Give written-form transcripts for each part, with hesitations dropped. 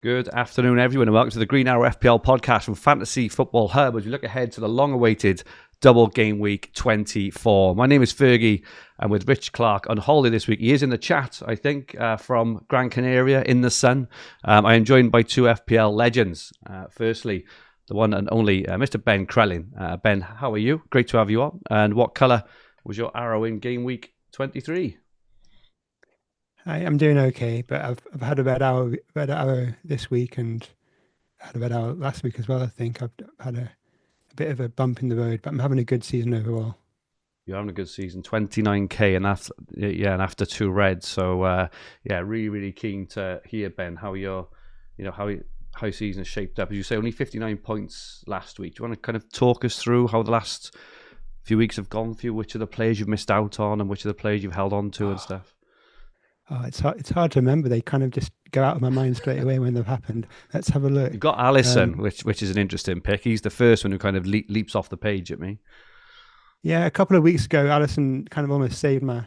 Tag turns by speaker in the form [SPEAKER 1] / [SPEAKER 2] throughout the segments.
[SPEAKER 1] Good afternoon, everyone, and welcome to the Green Arrow FPL podcast from Fantasy Football Hub as we look ahead to the long-awaited double game week 24. My name is Fergi, and with Rich Clarke on holiday this week. He is in the chat, I think, from Gran Canaria in the sun. I am joined by two FPL legends. Firstly, the one and only Mr. Ben Crellin. Ben, how are you? Great to have you on. And what colour was your arrow in game week 23?
[SPEAKER 2] I'm doing okay, but I've had a bad hour this week, and had a bad hour last week as well. I think I've had a bit of a bump in the road, but I'm having a good season overall.
[SPEAKER 1] You're having a good season, 29k, and after two reds. So really keen to hear, Ben, how your season is shaped up. As you say, only 59 points last week. Do you want to kind of talk us through how the last few weeks have gone for you? Which of the players you've missed out on, and which of the players you've held on to and stuff?
[SPEAKER 2] Oh, it's hard to remember. They kind of just go out of my mind straight away when they've happened. Let's have a look.
[SPEAKER 1] You've got Alisson, which is an interesting pick. He's the first one who kind of leaps off the page at me.
[SPEAKER 2] Yeah, a couple of weeks ago, Alisson kind of almost saved my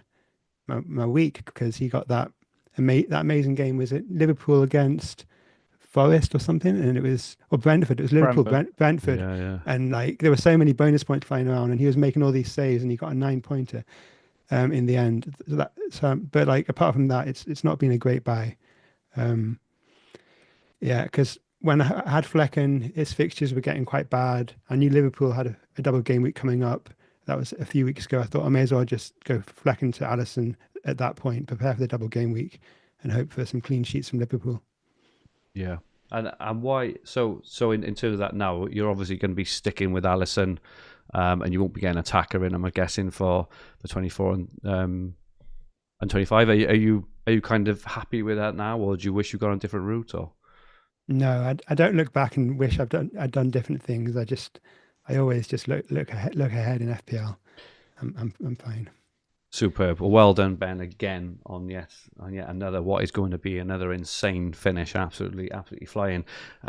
[SPEAKER 2] week because he got that amazing game. Was it Liverpool against Forest or something? And it was Brentford. It was Liverpool Brentford.
[SPEAKER 1] Yeah.
[SPEAKER 2] And like there were so many bonus points flying around, and he was making all these saves, and he got a 9-pointer. In the end, but like apart from that, it's not been a great buy. Because when I had Flecken, his fixtures were getting quite bad. I knew Liverpool had a double game week coming up. That was a few weeks ago. I thought I may as well just go Flecken to Alisson at that point, prepare for the double game week, and hope for some clean sheets from Liverpool.
[SPEAKER 1] Yeah, and why? So in terms of that, now you're obviously going to be sticking with Alisson. And you won't be getting an attacker in, I'm guessing, for the 24 and 25. Are you kind of happy with that now, or do you wish you got on a different route? Or
[SPEAKER 2] no, I don't look back and wish I'd done different things. I always just look ahead in FPL. I'm fine.
[SPEAKER 1] Superb. Well done, Ben, again on yet another what is going to be another insane finish. Absolutely flying.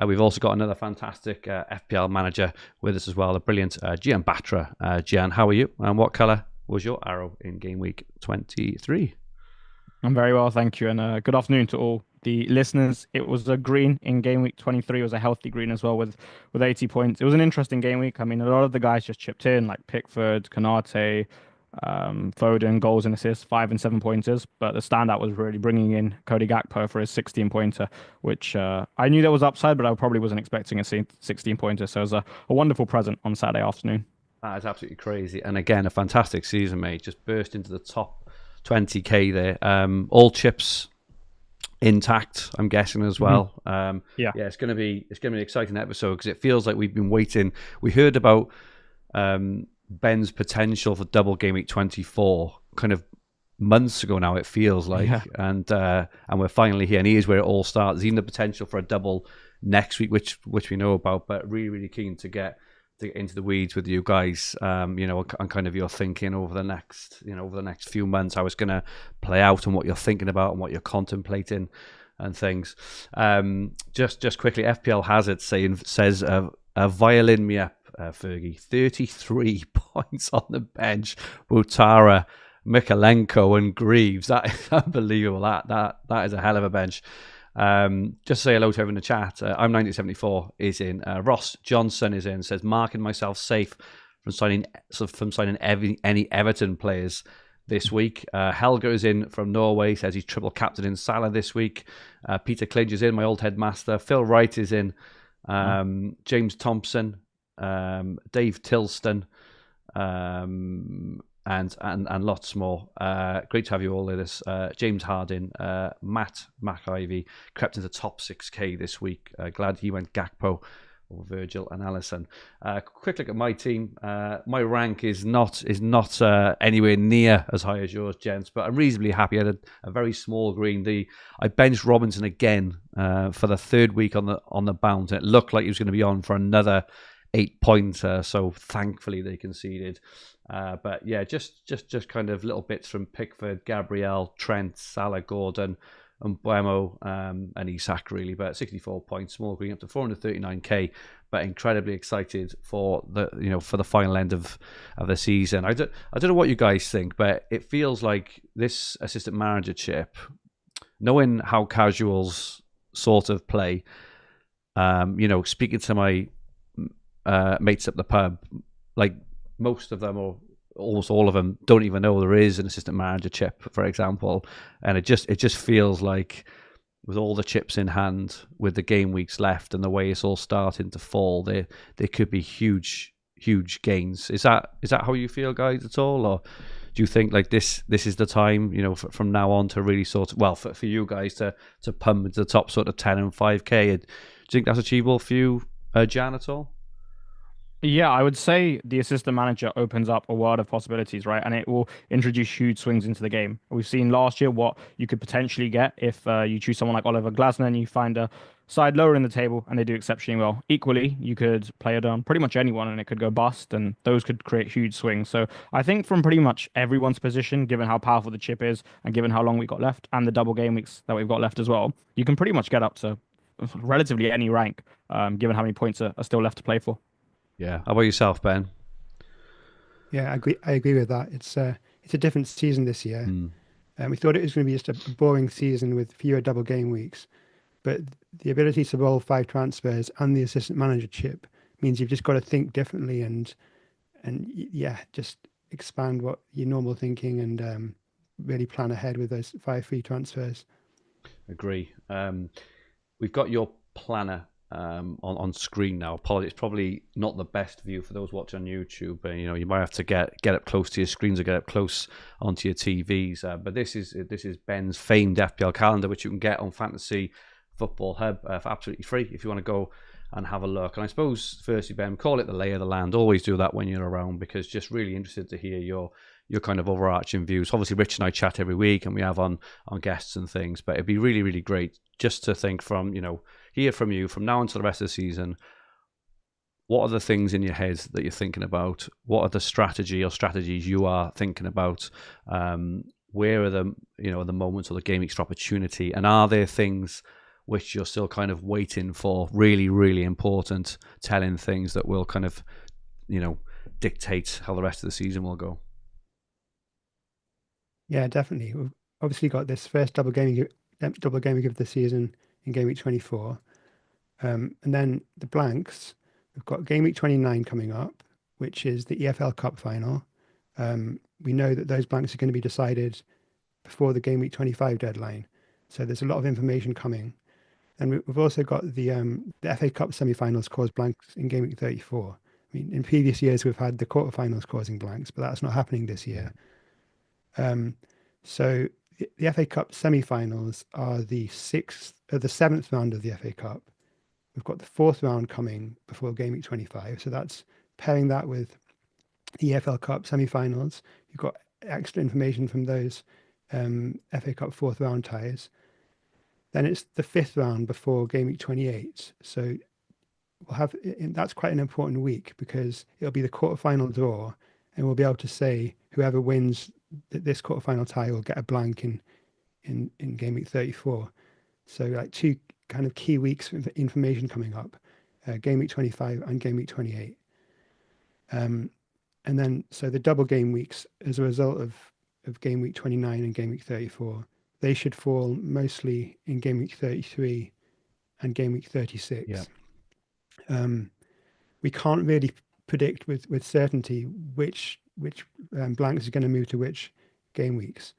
[SPEAKER 1] We've also got another fantastic FPL manager with us as well, the brilliant Jian Batra. Jian, how are you? And what colour was your arrow in game week 23?
[SPEAKER 3] I'm very well, thank you. And good afternoon to all the listeners. It was a green in game week 23. It was a healthy green as well with 80 points. It was an interesting game week. I mean, a lot of the guys just chipped in, like Pickford, Konate, Foden, goals and assists, 5 and 7 pointers, but the standout was really bringing in Cody Gakpo for his 16 pointer, which I knew there was upside, but I probably wasn't expecting a 16 pointer. So it was a wonderful present on Saturday afternoon.
[SPEAKER 1] That is absolutely crazy, and again a fantastic season, mate. Just burst into the top 20k there. All chips intact, I'm guessing as well. It's gonna be an exciting episode because it feels like we've been waiting. We heard about Ben's potential for double game week 24 kind of months ago now, it feels like. And we're finally here, and here's where it all starts. There's even the potential for a double next week, which we know about, but really keen to get into the weeds with you guys, on kind of your thinking over the next few months, how it's going to play out and what you're thinking about and what you're contemplating and things. Just quickly, FPL Hazard says a violin me up, Fergie. 33 points on the bench. Batra, Mikalenko and Greaves. That is unbelievable. That is a hell of a bench. Just say hello to everyone in the chat. I'm 1974 is in. Ross Johnson is in. Says marking myself safe from signing any Everton players this week. Helga is in from Norway. Says he's triple captain in Salah this week. Peter Clinch is in. My old headmaster. Phil Wright is in. James Thompson, Dave Tilston, and lots more. Great to have you all with us. James Hardin, Matt McIvy crept into top 6k this week. Glad he went Gakpo or Virgil and Alisson. Quick look at my team. My rank is not anywhere near as high as yours, gents, but I'm reasonably happy. I had a very small green. I benched Robinson again for the third week on the bounce. It looked like he was going to be on for another 8-pointer, so thankfully they conceded. But yeah, just kind of little bits from Pickford, Gabriel, Trent, Salah, Gordon, and Buemo and Isak, really. But 64 points, small green up to 439k. But incredibly excited for the final end of the season. I don't know what you guys think, but it feels like this assistant managership, knowing how casuals sort of play. Speaking to my mates at the pub, like most of them or almost all of them don't even know there is an assistant manager chip, for example, and it just feels like with all the chips in hand, with the game weeks left and the way it's all starting to fall, there could be huge gains. Is that how you feel, guys, at all, or do you think like this is the time, from now on to really sort of, for you guys to pump into the top sort of 10 and 5k? Do you think that's achievable for you, Jian, at all?
[SPEAKER 3] Yeah, I would say the assistant manager opens up a world of possibilities, right? And it will introduce huge swings into the game. We've seen last year what you could potentially get if you choose someone like Oliver Glasner and you find a side lower in the table and they do exceptionally well. Equally, you could play it on pretty much anyone and it could go bust, and those could create huge swings. So I think from pretty much everyone's position, given how powerful the chip is and given how long we got left and the double game weeks that we've got left as well, you can pretty much get up to relatively any rank, given how many points are still left to play for.
[SPEAKER 1] Yeah. How about yourself, Ben?
[SPEAKER 2] Yeah, I agree with that. It's a different season this year. We thought it was going to be just a boring season with fewer double game weeks, but the ability to roll 5 transfers and the assistant manager chip means you've just got to think differently and just expand what your normal thinking and really plan ahead with those 5 free transfers.
[SPEAKER 1] Agree. We've got your planner on screen now. Apologies, it's probably not the best view for those watching on YouTube, but you might have to get up close to your screens or get up close onto your TVs. But this is Ben's famed FPL calendar, which you can get on Fantasy Football Hub for absolutely free if you want to go and have a look. And I suppose, firstly, Ben, call it the lay of the land. Always do that when you're around, because just really interested to hear your kind of overarching views. Obviously, Rich and I chat every week, and we have on guests and things. But it'd be really, really great just to think from hear from you from now until the rest of the season. What are the things in your head that you're thinking about? What are the strategies you are thinking about? Where are the the moments or the game weeks for opportunity? And are there things which you're still kind of waiting for, really, really important, telling things that will kind of, dictate how the rest of the season will go?
[SPEAKER 2] Yeah, definitely. We've obviously got this first double game week of the season in game week 24. And then the blanks, we've got game week 29 coming up, which is the EFL Cup final. We know that those blanks are going to be decided before the game week 25 deadline. So there's a lot of information coming. And we've also got the FA Cup semi-finals cause blanks in game week 34. I mean, in previous years, we've had the quarterfinals causing blanks, but that's not happening this year. So the FA Cup semi-finals are the 7th round of the FA Cup. We've got the 4th round coming before game week 25. So that's pairing that with the EFL Cup semi-finals. You've got extra information from those FA Cup 4th round ties. Then it's the 5th round before game week 28. So that's quite an important week, because it'll be the quarterfinal draw, and we'll be able to say whoever wins this quarterfinal tie will get a blank in game week 34. So like 2 kind of key weeks of information coming up, game week 25 and game week 28. And then so the double game weeks as a result of game week 29 and game week 34, they should fall mostly in game week 33 and game week 36. Yeah. We can't really predict with certainty which blanks are going to move to which game weeks.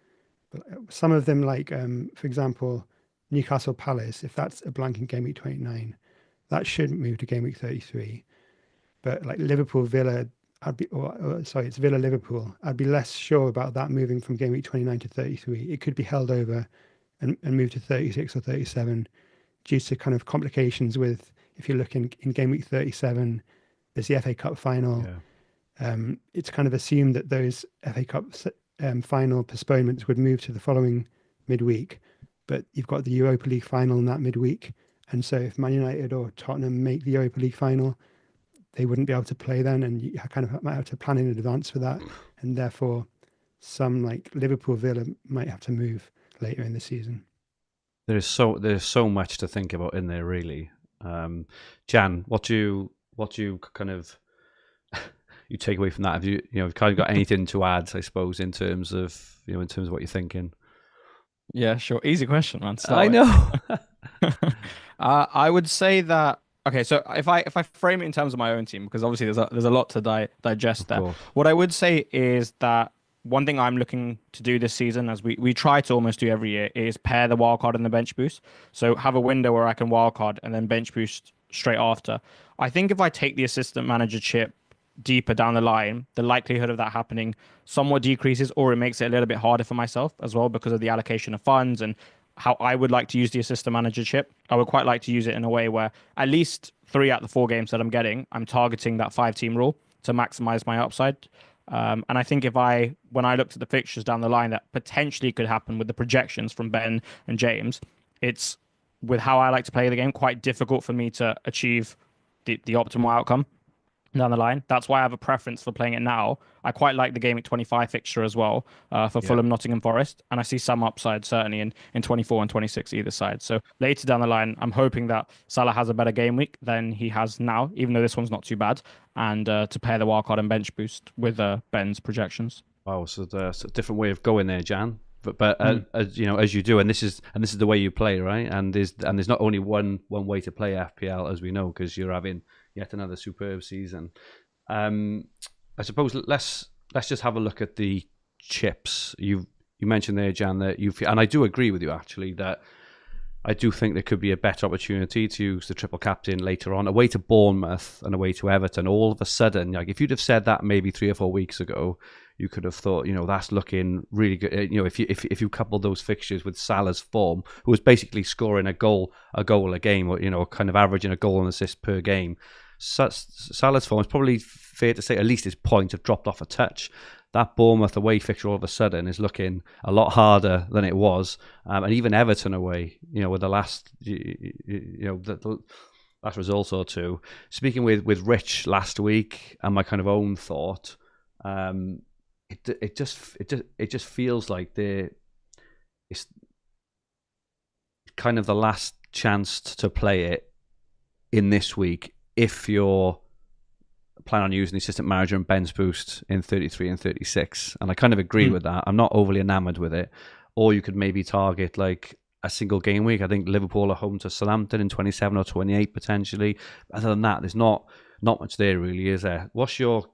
[SPEAKER 2] But some of them, like, for example, Newcastle Palace, if that's a blank in game week 29, that should move to game week 33. But like Liverpool Villa, it's Villa Liverpool, I'd be less sure about that moving from game week 29 to 33. It could be held over and move to 36 or 37 due to kind of complications with, if you're looking in game week 37, there's the FA Cup final. Yeah. It's kind of assumed that those FA Cup final postponements would move to the following midweek, but you've got the Europa League final in that midweek. And so if Man United or Tottenham make the Europa League final, they wouldn't be able to play then, and you kind of might have to plan in advance for that. And therefore, some like Liverpool Villa might have to move later in the season.
[SPEAKER 1] There's so much to think about in there, really. Jian, what do you kind of you take away from that? Have you kind of got anything to add, I suppose, in terms of what you're thinking?
[SPEAKER 3] Yeah, sure. Easy question, man.
[SPEAKER 1] I know.
[SPEAKER 3] I would say that. Okay, so if I frame it in terms of my own team, because obviously there's a lot to digest
[SPEAKER 1] Of
[SPEAKER 3] there.
[SPEAKER 1] course.
[SPEAKER 3] What I would say is that one thing I'm looking to do this season, as we try to almost do every year, is pair the wildcard and the bench boost. So have a window where I can wildcard and then bench boost straight after. I think if I take the assistant manager chip deeper down the line, the likelihood of that happening somewhat decreases, or it makes it a little bit harder for myself as well because of the allocation of funds and how I would like to use the assistant manager chip. I would quite like to use it in a way where at least 3 out of the 4 games that I'm getting, I'm targeting that 5 team rule to maximize my upside. And I think when I looked at the fixtures down the line that potentially could happen with the projections from Ben and James, it's with how I like to play the game, quite difficult for me to achieve the optimal outcome down the line. That's why I have a preference for playing it now. I quite like the Gameweek 25 fixture as well for Fulham, Nottingham Forest, and I see some upside certainly in 24 and 26 either side. So later down the line, I'm hoping that Salah has a better game week than he has now, even though this one's not too bad, and to pair the wildcard and bench boost with Ben's projections.
[SPEAKER 1] Wow, so there's a different way of going there, Jian. But as you know, as you do, and this is the way you play, right? And there's not only one way to play FPL, as we know, because you're having yet another superb season. I suppose let's just have a look at the chips. You mentioned there, Jian, that and I do agree with you actually that I do think there could be a better opportunity to use the triple captain later on, away to Bournemouth and away to Everton. All of a sudden, like if you'd have said that maybe 3 or 4 weeks ago, you could have thought, that's looking really good. If you couple those fixtures with Salah's form, who was basically scoring a goal a game, or kind of averaging a goal and assist per game, Salah's form is probably fair to say at least his point have dropped off a touch. That Bournemouth away fixture all of a sudden is looking a lot harder than it was, and even Everton away, with the last, the last result or two. Speaking with Rich last week, and my kind of own thought, it just feels like it's kind of the last chance to play it in this week if you're plan on using the assistant manager and bench boost in 33 and 36, and I kind of agree with that. I'm not overly enamored with it. Or you could maybe target like a single game week. I think Liverpool are home to Southampton in 27 or 28 potentially. Other than that, there's not much there really, is there? What's your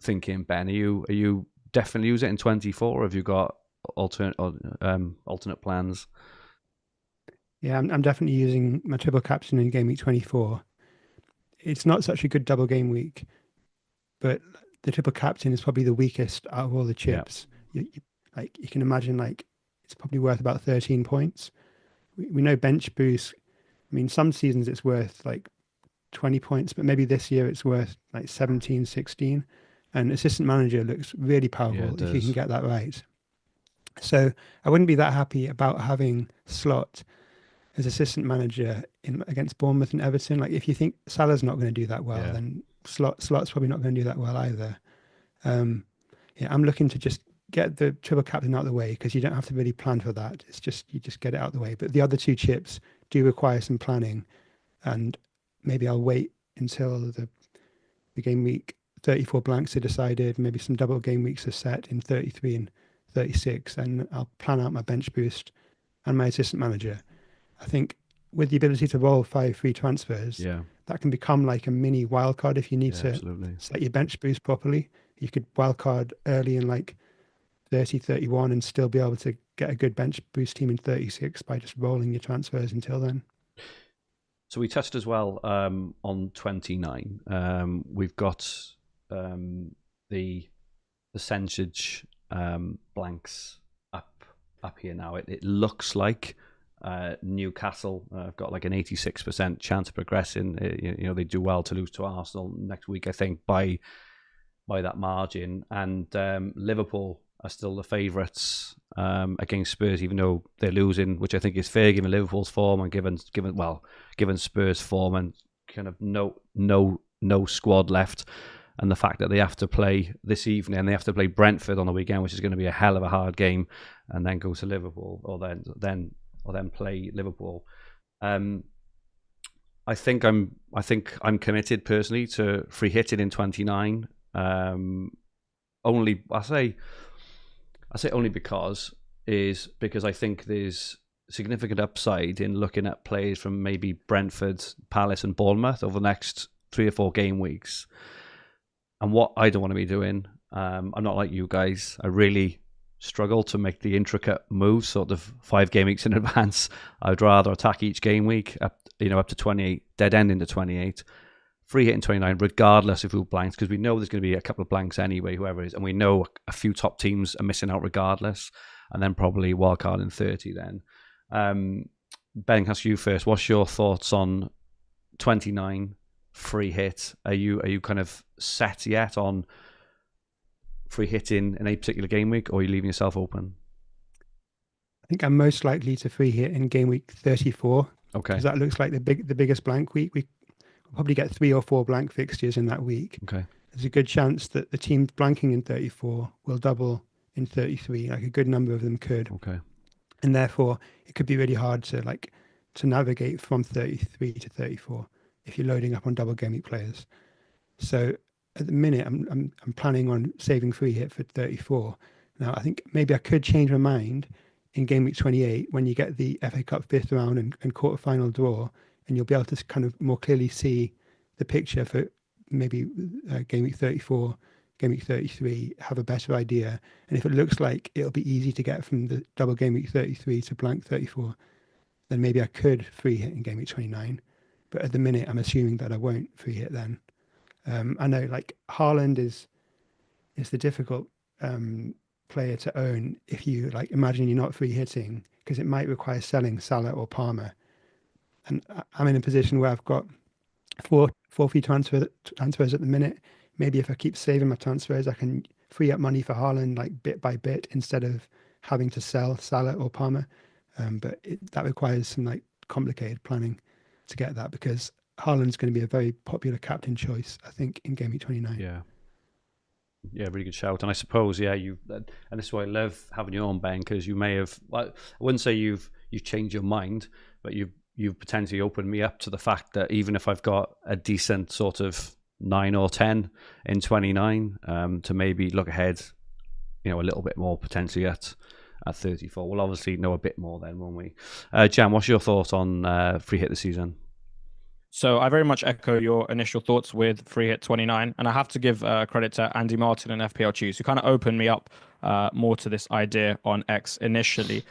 [SPEAKER 1] thinking, Ben? Are you definitely use it in 24, or have you got alternate plans?
[SPEAKER 2] Yeah, I'm definitely using my triple captain in game week 24. It's not such a good double game week, but the triple captain is probably the weakest out of all the chips. Yeah. You can imagine, it's probably worth about 13 points. We know bench boost. I mean, some seasons it's worth 20 points, but maybe this year it's worth 17, 16. And assistant manager looks really powerful if you can get that right. So I wouldn't be that happy about having Slot as assistant manager against Bournemouth and Everton. If you think Salah's not going to do that well, then Slot's probably not going to do that well either. I'm looking to just get the triple captain out of the way, because you don't have to really plan for that. It's just you just get it out of the way. But the other 2 chips do require some planning, and maybe I'll wait until the game week 34 blanks are decided. Maybe some double game weeks are set in 33 and 36, and I'll plan out my bench boost and my assistant manager. I think with the ability to roll 5 free transfers, that can become like a mini wildcard if you need to set your bench boost properly. You could wildcard early in 30, 31 and still be able to get a good bench boost team in 36 by just rolling your transfers until then.
[SPEAKER 1] So we touched as well on 29. We've got the percentage blanks up here now. It looks like Newcastle have got an 86% chance of progressing. They do well to lose to Arsenal next week, I think, by that margin. And Liverpool are still the favourites against Spurs, even though they're losing, which I think is fair given Liverpool's form and given Spurs' form and kind of no squad left, and the fact that they have to play this evening, and they have to play Brentford on the weekend, which is going to be a hell of a hard game, and then go to Liverpool, or then play Liverpool. I think I'm committed personally to free hitting in 29. Only I say only because I think there's significant upside in looking at players from maybe Brentford, Palace and Bournemouth over the next 3 or 4 game weeks. And what I don't want to be doing, I'm not like you guys. I really struggle to make the intricate moves sort of 5 game weeks in advance. I'd rather attack each game week up to 28, dead end into 28, free hit in 29, regardless of who blanks, because we know there's going to be a couple of blanks anyway, whoever it is, and we know a few top teams are missing out regardless, and then probably wildcard in 30 then. Ben, can I ask you first, what's your thoughts on 29 free hit? Are you kind of set yet on free hitting in a particular game week, or are you leaving yourself open?
[SPEAKER 2] I think I'm most likely to free hit in game week 34.
[SPEAKER 1] Okay.
[SPEAKER 2] Because that looks like the biggest blank week. We will probably get 3 or 4 blank fixtures in that week.
[SPEAKER 1] Okay.
[SPEAKER 2] There's a good chance that the team blanking in 34 will double in 33. Like a good number of them could.
[SPEAKER 1] Okay.
[SPEAKER 2] And therefore, it could be really hard to navigate from 33 to 34 if you're loading up on double game week players. So at the minute, I'm planning on saving free hit for 34. Now, I think maybe I could change my mind in game week 28 when you get the FA Cup 5th round and quarter-final draw, and you'll be able to kind of more clearly see the picture for maybe game week 34, game week 33, have a better idea. And if it looks like it'll be easy to get from the double game week 33 to blank 34, then maybe I could free hit in game week 29. But at the minute, I'm assuming that I won't free hit then. I know Haaland is the difficult player to own if you imagine you're not free hitting, because it might require selling Salah or Palmer. And I'm in a position where I've got 4 free transfers at the minute. Maybe if I keep saving my transfers, I can free up money for Haaland bit by bit instead of having to sell Salah or Palmer. But that requires some complicated planning to get that, because Haaland's going to be a very popular captain choice, I think, in game week 29.
[SPEAKER 1] Yeah, really good shout. And I suppose, and this is why I love having you on, Ben, because you may have, I wouldn't say you've changed your mind, but you've potentially opened me up to the fact that even if I've got a decent sort of 9 or 10 in 29, to maybe look ahead, a little bit more potentially at 34. We'll obviously know a bit more then, won't we? Jian, what's your thought on free hit this season?
[SPEAKER 3] So I very much echo your initial thoughts with free hit 29, and I have to give credit to Andy Martin and FPL Choose, who kind of opened me up more to this idea on X initially.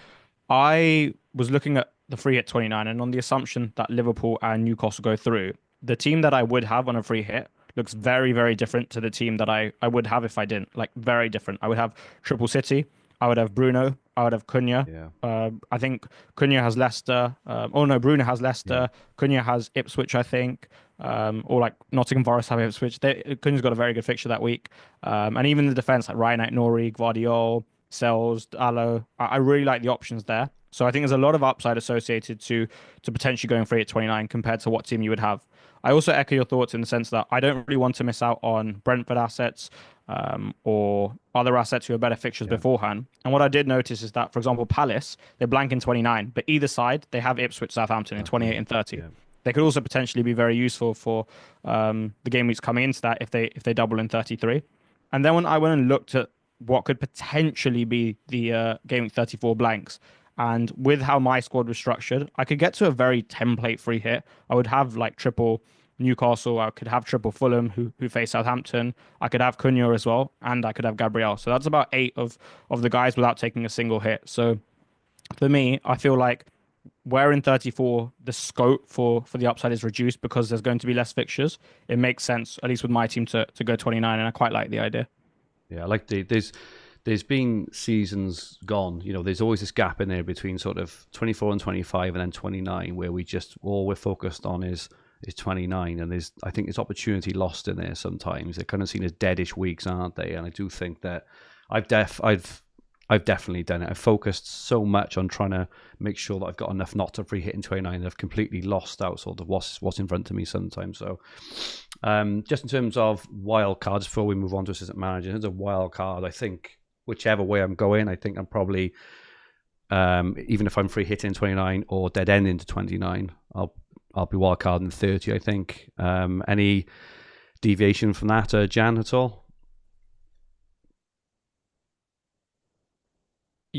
[SPEAKER 3] I was looking at the free hit 29, and on the assumption that Liverpool and Newcastle go through, the team that I would have on a free hit looks very, very different to the team that I would have if I didn't. Very different. I would have Triple City. I would have Bruno. I would have Cunha.
[SPEAKER 1] Yeah.
[SPEAKER 3] I think Cunha has Leicester. Bruno has Leicester. Yeah. Cunha has Ipswich, I think. Or Nottingham Forest have Ipswich. Cunha's got a very good fixture that week. And even the defence, Ryan Nori, Gvardiol, Sells, Allo. I really like the options there. So I think there's a lot of upside associated to potentially going free at 29 compared to what team you would have. I also echo your thoughts in the sense that I don't really want to miss out on Brentford assets or other assets who are better fixtures beforehand. And what I did notice is that, for example, Palace, they're blank in 29, but either side, they have Ipswich, Southampton in 28 and 30. Yeah. They could also potentially be very useful for the game weeks coming into that if they double in 33. And then when I went and looked at what could potentially be the game week 34 blanks, and with how my squad was structured, I could get to a very template free hit. I would have triple Newcastle. I could have triple Fulham who face Southampton. I could have Cunha as well, and I could have Gabriel. So that's about 8 of the guys without taking a single hit. So for me, I feel like where in 34 the scope for the upside is reduced because there's going to be less fixtures, it makes sense, at least with my team, to go 29, and I quite like the idea.
[SPEAKER 1] Yeah, I like there's been seasons gone, there's always this gap in there between sort of 24 and 25 and then 29 where all we're focused on is 29, and I think there's opportunity lost in there sometimes. They're kind of seen as deadish weeks, aren't they? And I do think that I've definitely done it. I've focused so much on trying to make sure that I've got enough not to free hit in 29 that I've completely lost out sort of what's in front of me sometimes. So just in terms of wild cards, before we move on to assistant manager, in terms of wild card, I think whichever way I'm going, I think I'm probably, even if I'm free hitting 29 or dead end into 29, I'll be wild card in 30, I think. Any deviation from that, Jian, at all?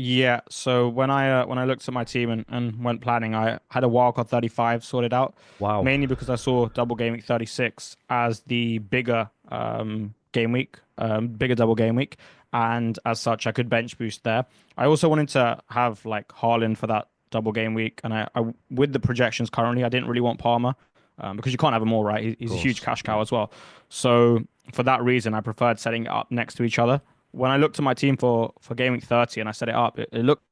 [SPEAKER 3] Yeah, so when I looked at my team and went planning, I had a wildcard 35 sorted out,
[SPEAKER 1] Wow.
[SPEAKER 3] mainly because I saw double game week 36 as the bigger game week, bigger double game week, and as such I could bench boost there. I also wanted to have like Haaland for that double game week, and I with the projections currently, I didn't really want Palmer because you can't have them all, right?
[SPEAKER 1] Of
[SPEAKER 3] He's a huge
[SPEAKER 1] course.
[SPEAKER 3] cash
[SPEAKER 1] Yeah.
[SPEAKER 3] cow as well. So for that reason, I preferred setting it up next to each other. When I looked at my team for game week 30 and I set it up, it looked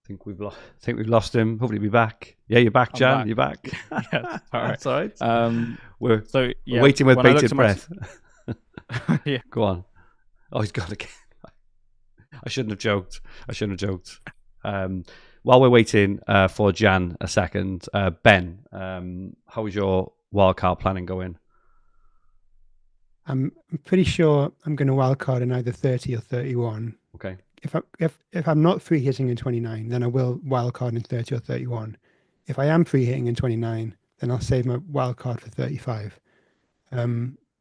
[SPEAKER 1] think we've lost him. Hopefully, he'll be back. Yeah, you're back,
[SPEAKER 3] I'm
[SPEAKER 1] Jian.
[SPEAKER 3] back.
[SPEAKER 1] You're back.
[SPEAKER 3] Yes, all right.
[SPEAKER 1] That's all right.
[SPEAKER 3] So
[SPEAKER 1] We're
[SPEAKER 3] yeah,
[SPEAKER 1] waiting with
[SPEAKER 3] when I looked
[SPEAKER 1] bated
[SPEAKER 3] at my
[SPEAKER 1] breath.
[SPEAKER 3] yeah,
[SPEAKER 1] Go on. Oh, he's gone again. I shouldn't have joked. While we're waiting for Jan a second, Ben, how is your wildcard planning going?
[SPEAKER 2] I'm pretty sure I'm going to wildcard in either 30 or 31.
[SPEAKER 1] Okay.
[SPEAKER 2] If I'm not free hitting in 29, then I will wildcard in 30 or 31. If I am free hitting in 29, then I'll save my wildcard for 35.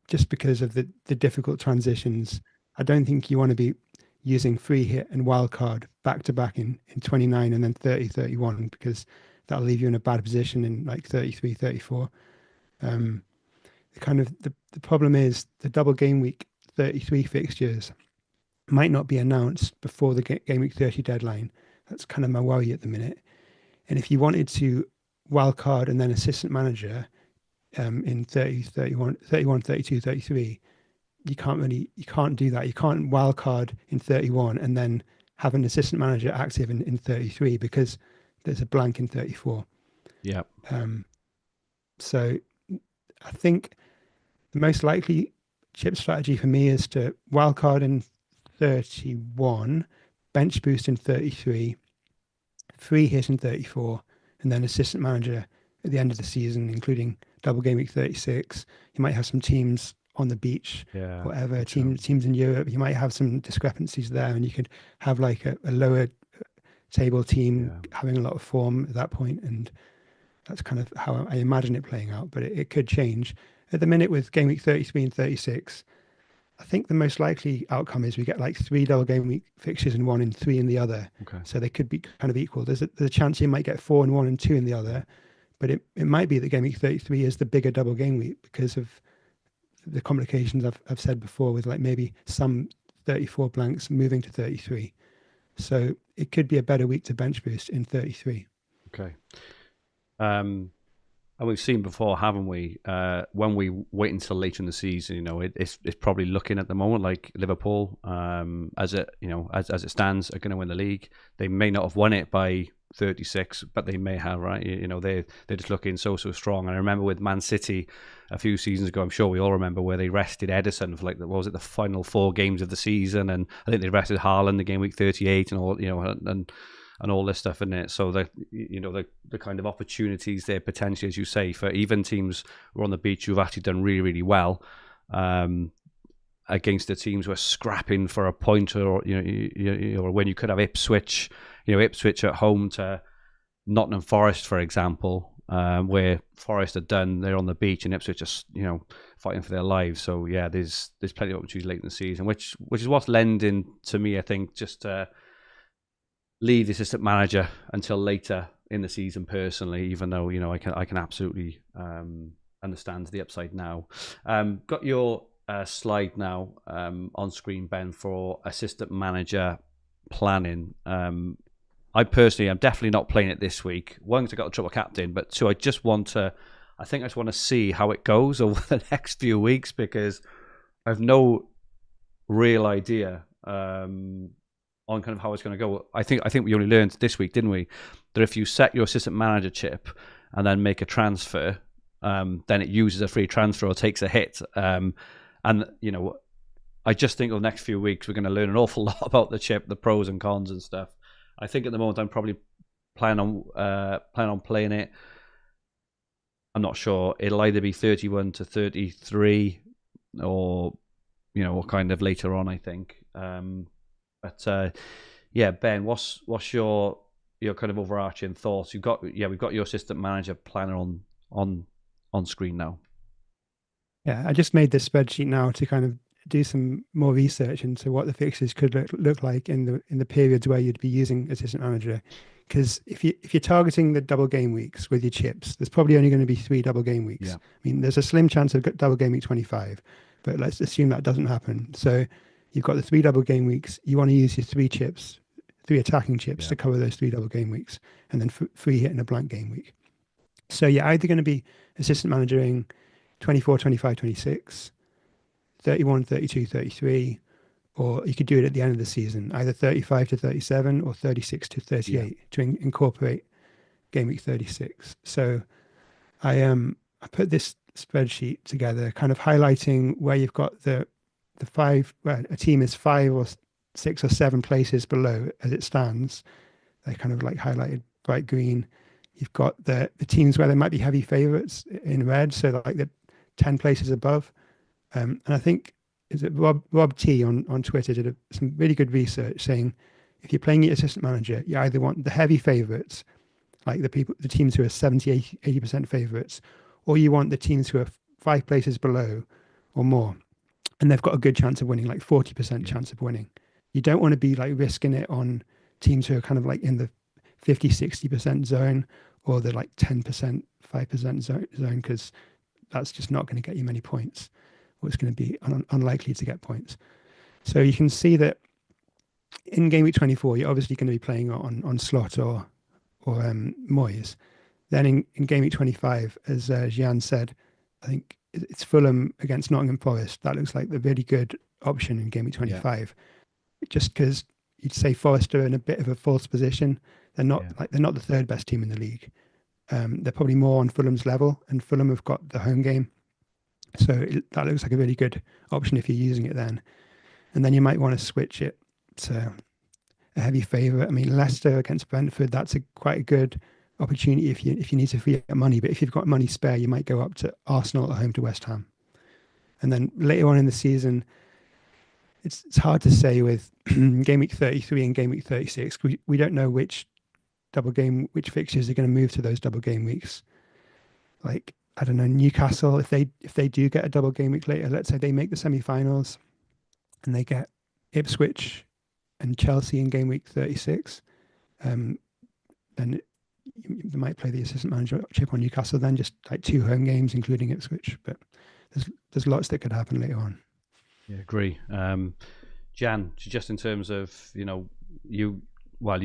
[SPEAKER 2] Just because of the difficult transitions, I don't think you want to be using free hit and wildcard back to back in 29 and then 30, 31, because that'll leave you in a bad position in like 33, 34. The problem is the double game week 33 fixtures might not be announced before the game week 30 deadline. That's kind of my worry at the minute. And if you wanted to wildcard and then assistant manager in 30, 31, 31, 32, 33, you can't do that. You can't wildcard in 31 and then have an assistant manager active in 33 because there's a blank in 34.
[SPEAKER 1] Yeah.
[SPEAKER 2] So I think the most likely chip strategy for me is to wildcard in 31, bench boost in 33, free hit in 34, and then assistant manager at the end of the season, including double game week 36. You might have some teams on the beach, whatever, teams in Europe. You might have some discrepancies there, and you could have like a lower table team having a lot of form at that point, and that's kind of how I imagine it playing out, but it could change. At the minute with game week 33 and 36, I think the most likely outcome is we get like 3 double game week fixtures in one and 3 in the other.
[SPEAKER 1] Okay.
[SPEAKER 2] So they could be kind of equal. There's a chance you might get 4 in one and 2 in the other, but it might be that game week 33 is the bigger double game week because of the complications I've said before with like maybe some 34 blanks moving to 33. So it could be a better week to bench boost in 33.
[SPEAKER 1] Okay. And we've seen before, haven't we? When we wait until later in the season, it's probably looking at the moment like Liverpool, as it stands, are going to win the league. They may not have won it by 36, but they may have, right? They're just looking so strong. And I remember with Man City a few seasons ago, I'm sure we all remember, where they rested Ederson for the final 4 games of the season, and I think they rested Haaland the game week 38 and all, and all this stuff in it. So the kind of opportunities there potentially, as you say, for even teams who are on the beach who've actually done really, really well against the teams who are scrapping for a point, or when you could have Ipswich at home to Nottingham Forest, for example, where Forest are done, they're on the beach, and Ipswich are fighting for their lives. So yeah, there's plenty of opportunities late in the season, which is what's lending to me, I think, just leave the assistant manager until later in the season personally, even though I can absolutely understand the upside now. Got your slide now on screen, Ben, for assistant manager planning. I personally am definitely not playing it this week. One, because I got a triple captain, but two, I just want to see how it goes over the next few weeks, because I have no real idea on kind of how it's going to go. I think we only learned this week, didn't we, that if you set your assistant manager chip and then make a transfer, then it uses a free transfer or takes a hit. And I just think over the next few weeks we're going to learn an awful lot about the chip, the pros and cons and stuff. I think at the moment I'm probably planning on playing it. I'm not sure. It'll either be 31 to 33 or kind of later on, I think. But Ben, what's your kind of overarching thoughts? We've got your assistant manager planner on screen now.
[SPEAKER 2] Yeah, I just made this spreadsheet now to kind of do some more research into what the fixtures could look like in the periods where you'd be using assistant manager. Because if you're targeting the double game weeks with your chips, there's probably only going to be 3 double game weeks.
[SPEAKER 1] Yeah.
[SPEAKER 2] I mean, there's a slim chance of double game week 25, but let's assume that doesn't happen. So you've got the 3 double game weeks. You want to use your 3 chips, 3 attacking chips to cover those 3 double game weeks, and then 3 hitting a blank game week. So you're either going to be assistant managering 24, 25, 26, 31, 32, 33, or you could do it at the end of the season, either 35 to 37 or 36 to 38 to incorporate game week 36. So I put this spreadsheet together, kind of highlighting where you've got the five, where a team is 5 or 6 or 7 places below as it stands. They kind of like highlighted bright green. You've got the teams where there might be heavy favorites in red, so like the 10 places above. And I think is it Rob T on Twitter did some really good research saying if you're playing your assistant manager, you either want the heavy favorites, like the teams who are 70, 80% favorites, or you want the teams who are 5 places below or more, and they've got a good chance of winning, like 40% chance of winning. You don't want to be like risking it on teams who are kind of like in the 50, 60% zone or the like 10%, 5% zone, because that's just not going to get you many points, or it's going to be unlikely to get points. So you can see that in game week 24, you're obviously going to be playing on Slot or Moyes. Then in game week 25, as Jian said, I think it's Fulham against Nottingham Forest. That looks like the really good option in game week 25. Just because you'd say Forest are in a bit of a false position. They're not they're not the third best team in the league. They're probably more on Fulham's level, and Fulham have got the home game. So that looks like a really good option if you're using it then. And then you might want to switch it to a heavy favourite. I mean, Leicester against Brentford, that's quite a good opportunity if you need to free up money. But if you've got money spare, you might go up to Arsenal at home to West Ham. And then later on in the season, it's hard to say with game week 33 and game week 36. We don't know which fixtures are going to move to those double game weeks. Like, I don't know, Newcastle, if they do get a double game week later, let's say they make the semi-finals and they get Ipswich and Chelsea in game week 36, then they might play the assistant manager chip on Newcastle then, just like 2 home games, including Ipswich. But there's lots that could happen later on.
[SPEAKER 1] Yeah, agree. Jian, just in terms of, you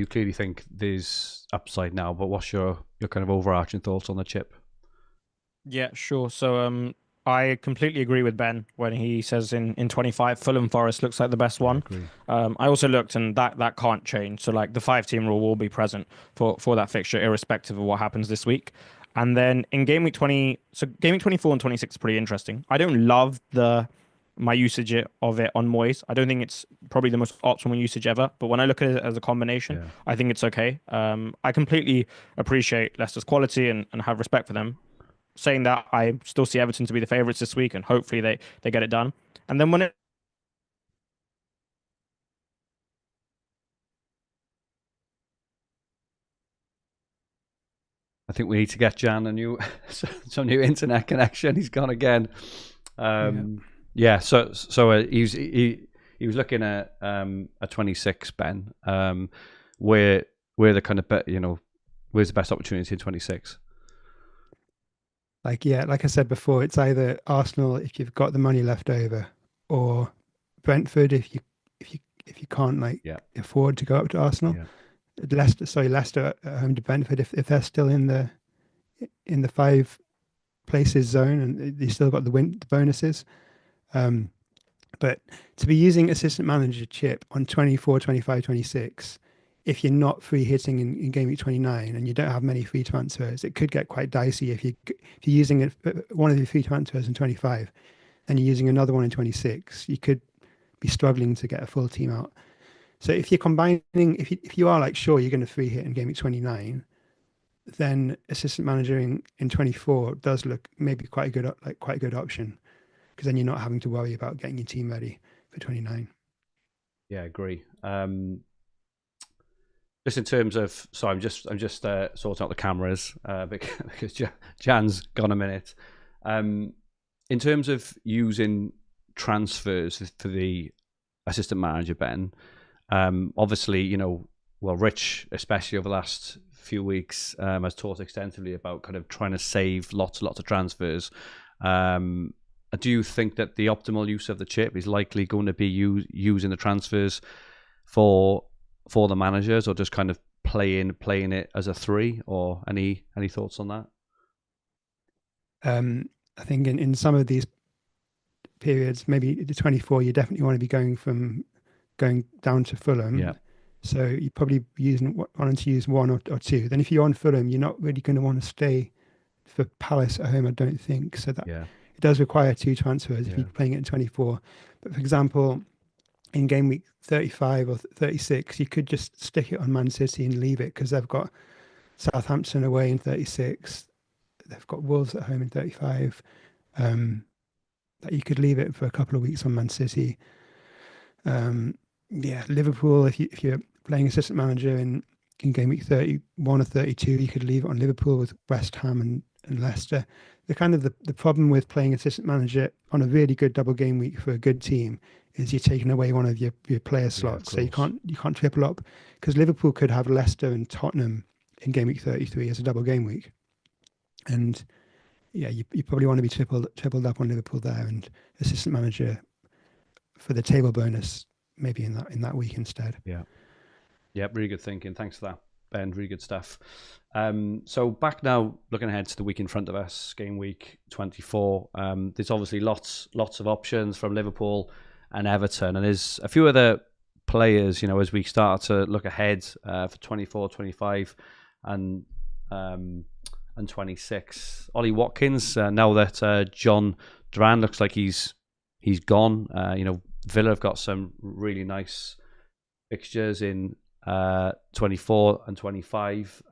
[SPEAKER 1] clearly think there's upside now, but what's your kind of overarching thoughts on the chip?
[SPEAKER 3] Yeah, sure. So I completely agree with Ben when he says in 25, Fulham Forest looks like the best one. I also looked, and that can't change. So like the 5-team rule will be present for that fixture, irrespective of what happens this week. And then in game week 20, so game week 24 and 26 is pretty interesting. I don't love my usage of it on Moyes. I don't think it's probably the most optimal usage ever, but when I look at it as a combination, I think it's okay. I completely appreciate Leicester's quality and have respect for them. Saying that, I still see Everton to be the favourites this week, and hopefully they get it done. And then
[SPEAKER 1] I think we need to get Jian some new internet connection. He's gone again. So he was looking at a 26, Ben. Where the kind of where's the best opportunity in 26?
[SPEAKER 2] Like I said before, it's either Arsenal if you've got the money left over, or Brentford if you can't afford to go up to Arsenal. Leicester at home to Brentford if they're still in the 5 places zone and they still got the bonuses. But to be using assistant manager chip on 24, 25, 26, if you're not free hitting in game week 29 and you don't have many free transfers, it could get quite dicey if you're using one of your free transfers in 25 and you're using another one in 26. You could be struggling to get a full team out. So if you're combining, if you are like sure you're going to free hit in game week 29, then assistant manager in 24 does look maybe quite a good option, because then you're not having to worry about getting your team ready for 29.
[SPEAKER 1] Yeah, I agree. Just in terms of, so I'm just sorting out the cameras because Jan's gone a minute. in terms of using transfers for the assistant manager, Ben, obviously, Rich, especially over the last few weeks, has talked extensively about kind of trying to save lots and lots of transfers. Do you think that the optimal use of the chip is likely going to be using the transfers for the managers, or just kind of playing it as a 3, or any thoughts on that?
[SPEAKER 2] I think in some of these periods, maybe the 24, you definitely want to be going down to Fulham.
[SPEAKER 1] Yeah.
[SPEAKER 2] So you're probably wanting to use 1 or 2. Then if you're on Fulham, you're not really going to want to stay for Palace at home, I don't think. So that it does require 2 transfers if you're playing it in 24. But for example, in game week 35 or 36, you could just stick it on Man City and leave it, because they've got Southampton away in 36. They've got Wolves at home in 35. That you could leave it for a couple of weeks on Man City. Liverpool, if you're playing assistant manager in game week 31 or 32, you could leave it on Liverpool with West Ham and Leicester. The problem with playing assistant manager on a really good double game week for a good team is you're taking away one of your player slots. So you can't triple up, because Liverpool could have Leicester and Tottenham in game week 33 as a double game week. And you probably want to be tripled up on Liverpool there, and assistant manager for the table bonus maybe in that week instead.
[SPEAKER 1] Yeah, really good thinking. Thanks for that, Ben. Really good stuff. So back now, looking ahead to the week in front of us, game week 24. There's obviously lots of options from Liverpool and Everton, and there's a few other players, as we start to look ahead for 24, 25, and 26. Ollie Watkins, now that Jian looks like he's gone. Villa have got some really nice fixtures in 24 and 25.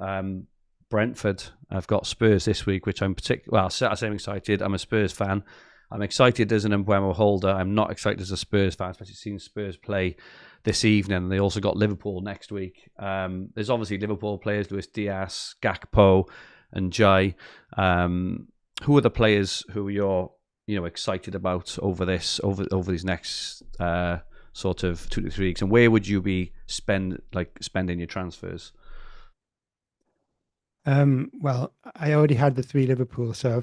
[SPEAKER 1] Brentford have got Spurs this week, which I'm I say I'm excited. I'm a Spurs fan. I'm excited as an Mbeumo holder. I'm not excited as a Spurs fan, especially seeing Spurs play this evening. They also got Liverpool next week. There's obviously Liverpool players, Luis Diaz, Gakpo, and Jian. Who are the players who you're excited about over these next sort of 2 to 3 weeks, and where would you be spending your transfers?
[SPEAKER 2] Well, I already had the 3 Liverpool, so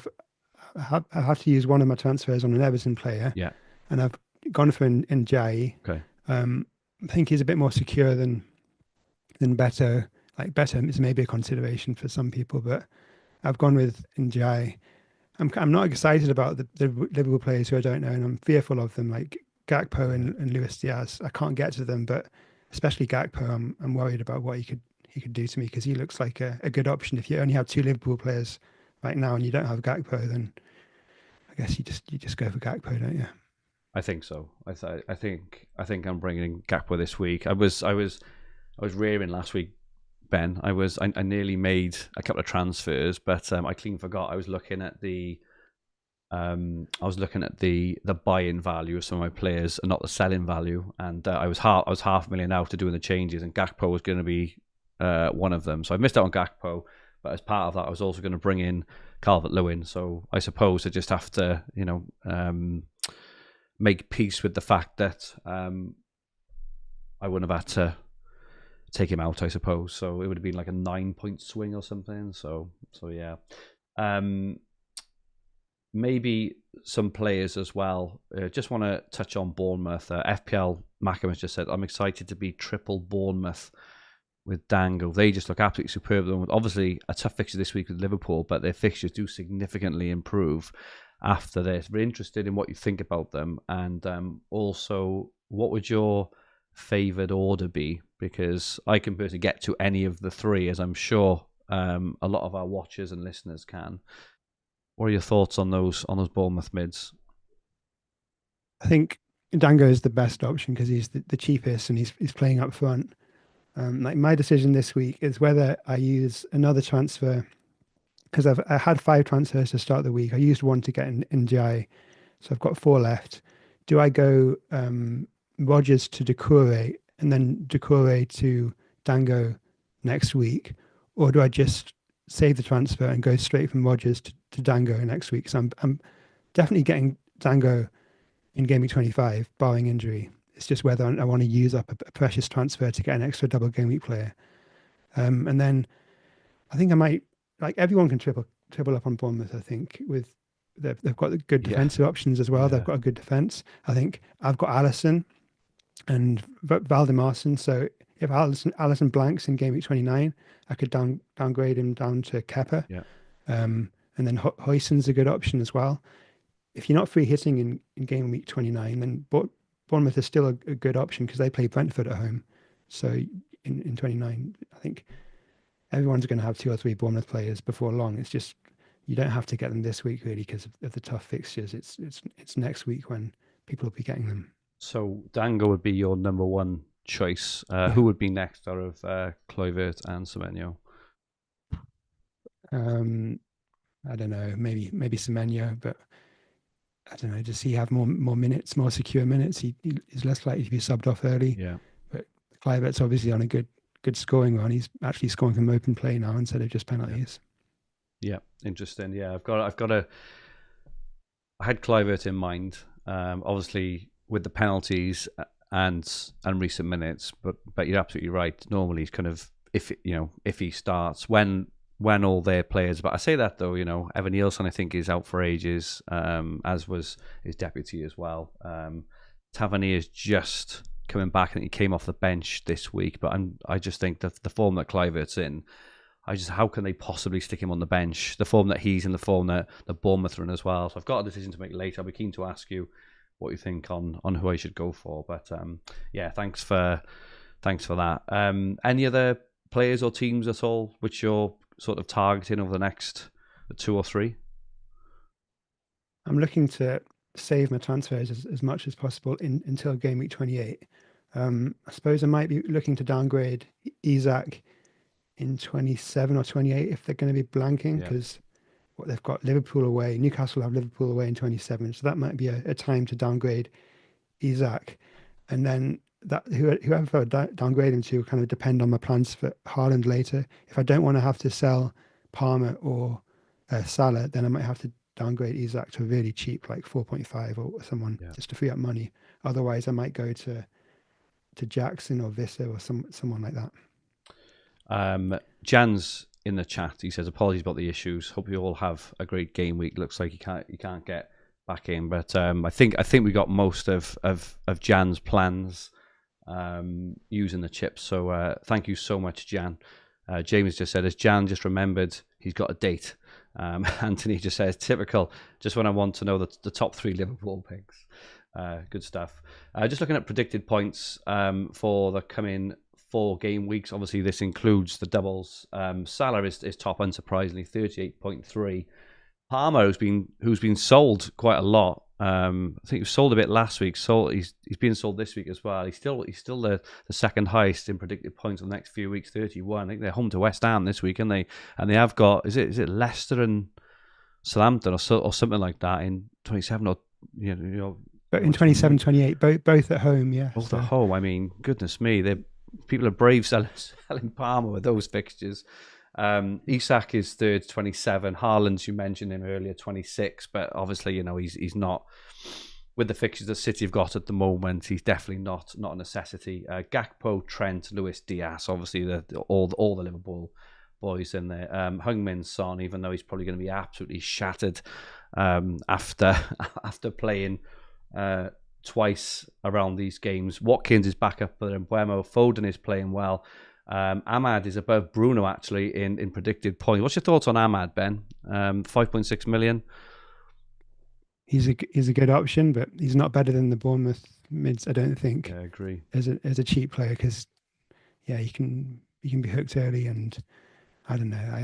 [SPEAKER 2] I have to use one of my transfers on an Everton player.
[SPEAKER 1] Yeah,
[SPEAKER 2] and I've gone for Jian.
[SPEAKER 1] Okay.
[SPEAKER 2] I think he's a bit more secure than Beto. Like Beto is maybe a consideration for some people, but I've gone with Jian. I'm not excited about the Liverpool players who I don't know, and I'm fearful of them, like Gakpo and Luis Diaz. I can't get to them, but especially Gakpo, I'm worried about what he could do to me, because he looks like a good option. If you only have 2 Liverpool players right now and you don't have Gakpo, then I guess you just go for Gakpo, don't you?
[SPEAKER 1] I think so. I think I'm bringing Gakpo this week. I was rearing last week, Ben. I nearly made a couple of transfers, but I clean forgot. I was looking at the buy-in value of some of my players and not the selling value, and I was $500,000 out to doing the changes, and Gakpo was going to be one of them. So I missed out on Gakpo, but as part of that, I was also going to bring in Calvert-Lewin. So I suppose I just have to make peace with the fact that I wouldn't have had to take him out, I suppose. So it would have been like a 9-point swing or something. So yeah. Maybe some players as well. Just want to touch on Bournemouth. FPL Mackham has just said, I'm excited to be triple Bournemouth with Dango. They just look absolutely superb. Obviously, a tough fixture this week with Liverpool, but their fixtures do significantly improve after this. We're interested in what you think about them, and also, what would your favoured order be? Because I can personally get to any of the 3, as I'm sure a lot of our watchers and listeners can. What are your thoughts on those Bournemouth mids?
[SPEAKER 2] I think Dango is the best option because he's the cheapest and he's playing up front. Like my decision this week is whether I use another transfer, because I had 5 transfers to start the week. I used 1 to get in Jian, so I've got 4 left. Do I go Rodgers to Doucouré and then Doucouré to Dango next week, or do I just save the transfer and go straight from Rodgers to Dango next week? So I'm definitely getting Dango in game week 25, barring injury. It's just whether I want to use up a precious transfer to get an extra double game week player. And then I think I might, like, everyone can triple up on Bournemouth. I think they've got the good defensive options as well. They've got a good defense. I think I've got Alisson and Valdemarson. So if Alisson blanks in game week 29, I could downgrade him down to Kepa.
[SPEAKER 1] Yeah.
[SPEAKER 2] And then Huijsen's a good option as well. If you're not free hitting in game week 29, then Bournemouth is still a good option because they play Brentford at home. So in 29, I think everyone's going to have 2 or 3 Bournemouth players before long. It's just you don't have to get them this week really because of the tough fixtures. It's next week when people will be getting them.
[SPEAKER 1] So Dango would be your number one choice. Who would be next out of Kluivert and Semenyo?
[SPEAKER 2] I don't know. Maybe Semenyo, but I don't know. Does he have more minutes, more secure minutes? He's less likely to be subbed off early.
[SPEAKER 1] Yeah.
[SPEAKER 2] But Kluivert's obviously on a good scoring run. He's actually scoring from open play now instead of just penalties.
[SPEAKER 1] Yeah, interesting. Yeah, I had Kluivert in mind. Obviously with the penalties and recent minutes, but you're absolutely right. Normally, he's kind of if he starts when all their players. But I say that though, Evan Nielsen I think is out for ages, as was his deputy as well. Tavernier is just coming back. I think he came off the bench this week, but I just think that the form that Kluivert's in, how can they possibly stick him on the bench? The form that he's in, the form that the Bournemouth are in as well. So I've got a decision to make later. I'll be keen to ask you what you think on who I should go for. But thanks for that. Any other players or teams at all which you're sort of targeting over the next 2 or 3?
[SPEAKER 2] I'm looking to save my transfers as much as possible until game week 28. I suppose I might be looking to downgrade Isak in 27 or 28 if they're going to be blanking, because they've got Liverpool away. Newcastle have Liverpool away in 27, so that might be a time to downgrade Isak. And then that whoever I downgrade him to will kind of depend on my plans for Haaland later. If I don't want to have to sell Palmer or Salah, then I might have to downgrade Isak to a really cheap, like 4.5 or someone, just to free up money. Otherwise, I might go to Jackson or Visser or someone like that.
[SPEAKER 1] Jian's in the chat. He says apologies about the issues. Hope you all have a great game week. Looks like you can't get back in, but I think we got most of Jian's plans using the chips. So thank you so much, Jian. James just said, as Jian just remembered, he's got a date. Anthony just says, typical. Just when I want to know the top 3 Liverpool picks. Good stuff. Just looking at predicted points for the coming 4 game weeks. Obviously, this includes the doubles. Salah is top, unsurprisingly, 38.3. Palmer, who's been sold quite a lot. I think he was sold a bit last week. He's being sold this week as well. He's still the second highest in predicted points for the next few weeks, 31. I think they're home to West Ham this week, and they have got is it Leicester and Southampton or something like that in 27 or
[SPEAKER 2] But in 27, 28, both at home, yeah.
[SPEAKER 1] Both at home. I mean, goodness me, people are brave selling Palmer with those fixtures. Isak is third, 27. Haaland, you mentioned him earlier, 26. But obviously, he's not with the fixtures that City have got at the moment. He's definitely not a necessity. Gakpo, Trent, Luis Diaz, obviously all the Liverpool boys in there. Heung-min Son, even though he's probably going to be absolutely shattered after playing twice around these games. Watkins is back up there in Buemo. Foden is playing well. Ahmad is above Bruno actually in predicted points. What's your thoughts on Ahmad, Ben? 5.6 million.
[SPEAKER 2] He's a good option, but he's not better than the Bournemouth mids, I don't think.
[SPEAKER 1] Yeah, I agree.
[SPEAKER 2] As a cheap player, because he can be hooked early, and I don't know. I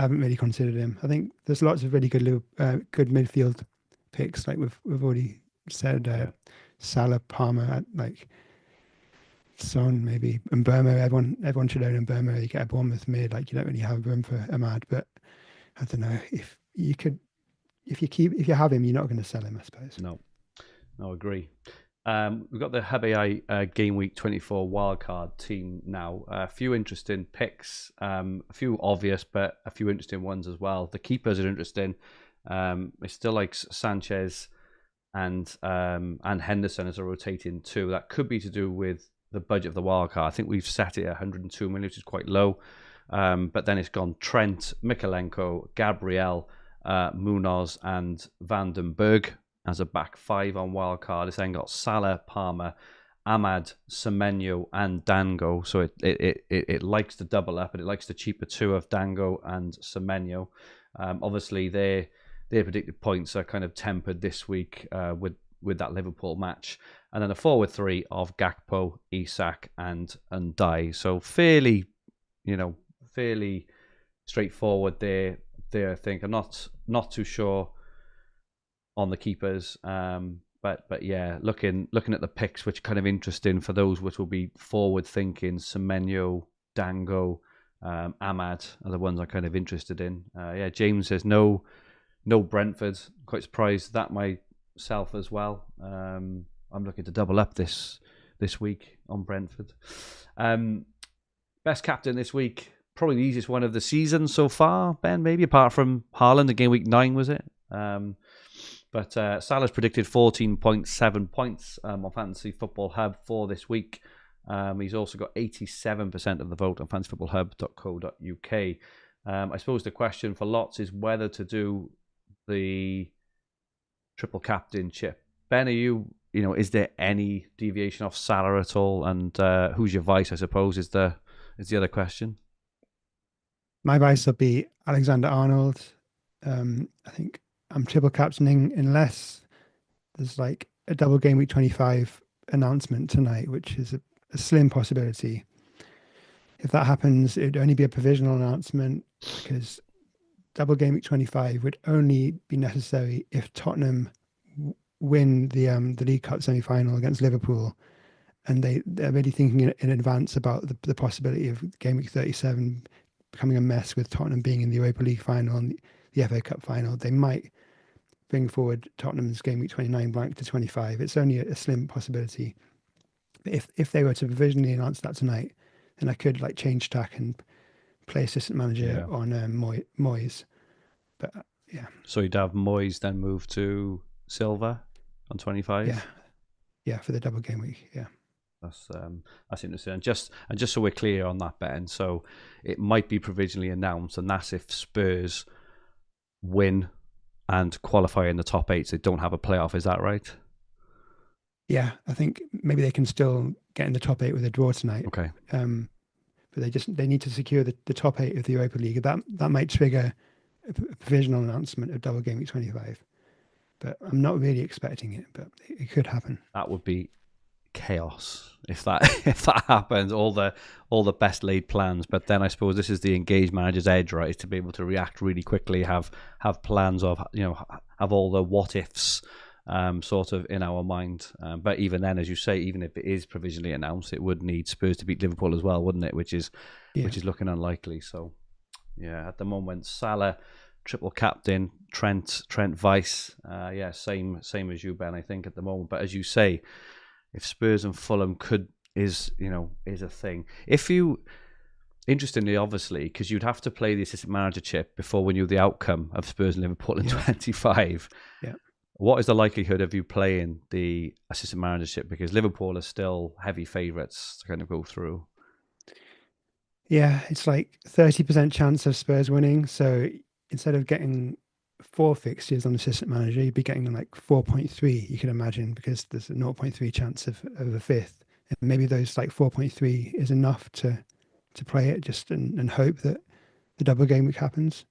[SPEAKER 2] haven't really considered him. I think there's lots of really good midfield picks, like we've already said. Salah, Palmer, like Son maybe, and Burma. Everyone should own Burma. You get a Bournemouth mid, like you don't really have room for Ahmad, but I don't know if you have him, you're not going to sell him, I suppose.
[SPEAKER 1] No, agree. We've got the HBI Game Week 24 wildcard team now. A few interesting picks, a few obvious, but a few interesting ones as well. The keepers are interesting. It still likes Sanchez and Henderson as a rotating two. That could be to do with the budget of the wildcard. I think we've set it at 102 million, which is quite low. But then it's gone Trent, Mikalenko, Gabriel, Munoz, and Vandenberg as a back five on wildcard. It's then got Salah, Palmer, Ahmad, Semenyo, and Dango. So it likes to double up, and it likes the cheaper two of Dango and Semenyo. Obviously, their predicted points are kind of tempered this week with that Liverpool match. And then a forward three of Gakpo, Isak, and Dai. So fairly straightforward there. I think I'm not too sure on the keepers. But yeah, looking at the picks, which are kind of interesting for those which will be forward thinking. Semenyo, Dango, Ahmad are the ones I'm kind of interested in. James says no Brentford. Quite surprised that myself as well. I'm looking to double up this week on Brentford. Best captain this week, probably the easiest one of the season so far, Ben, maybe apart from Haaland in game week 9, was it? But Salah's predicted 14.7 points on Fantasy Football Hub for this week. He's also got 87% of the vote on fantasyfootballhub.co.uk. I suppose the question for lots is whether to do the triple captain chip. Ben, is there any deviation off Salah at all? And who's your vice, I suppose, is the other question.
[SPEAKER 2] My vice will be Alexander-Arnold. I think I'm triple captaining unless there's like a double game week 25 announcement tonight, which is a slim possibility. If that happens, it would only be a provisional announcement because double game week 25 would only be necessary if Tottenham win the League Cup semi-final against Liverpool, and they're already thinking in advance about the possibility of game week 37 becoming a mess with Tottenham being in the Europa League final and the FA Cup final. They might bring forward Tottenham's game week 29 blank to 25. It's only a slim possibility. But if they were to provisionally announce that tonight, then I could change tack and play assistant manager on Moyes. But yeah.
[SPEAKER 1] So you'd have Moyes then move to Silva on 25.
[SPEAKER 2] Yeah, for the double game week. Yeah.
[SPEAKER 1] That's interesting. And just so we're clear on that, Ben, so it might be provisionally announced, and that's if Spurs win and qualify in the top 8, so they don't have a playoff. Is that right?
[SPEAKER 2] Yeah, I think maybe they can still get in the top 8 with a draw tonight.
[SPEAKER 1] Okay.
[SPEAKER 2] But they need to secure the top 8 of the Europa League. That might trigger a provisional announcement of double game week 25. But I'm not really expecting it, but it could happen.
[SPEAKER 1] That would be chaos if that happens. All the best laid plans, but then I suppose this is the engaged manager's edge, right? Is to be able to react really quickly, have plans of have all the what ifs sort of in our mind. But even then, as you say, even if it is provisionally announced, it would need Spurs to beat Liverpool as well, wouldn't it? Which is looking unlikely. So yeah, at the moment, Salah triple captain, Trent Vice. Same as you, Ben. I think at the moment, but as you say, if Spurs and Fulham is a thing. If you, interestingly, obviously, because you'd have to play the assistant manager chip before we knew the outcome of Spurs and Liverpool in 25.
[SPEAKER 2] Yeah.
[SPEAKER 1] What is the likelihood of you playing the assistant manager chip? Because Liverpool are still heavy favourites to kind of go through.
[SPEAKER 2] Yeah, it's like 30% chance of Spurs winning. So instead of getting 4 fixtures on assistant manager, you'd be getting 4.3, you can imagine, because there's a 0.3 chance of a fifth. And maybe those 4.3 is enough to play it just and hope that the double game week happens.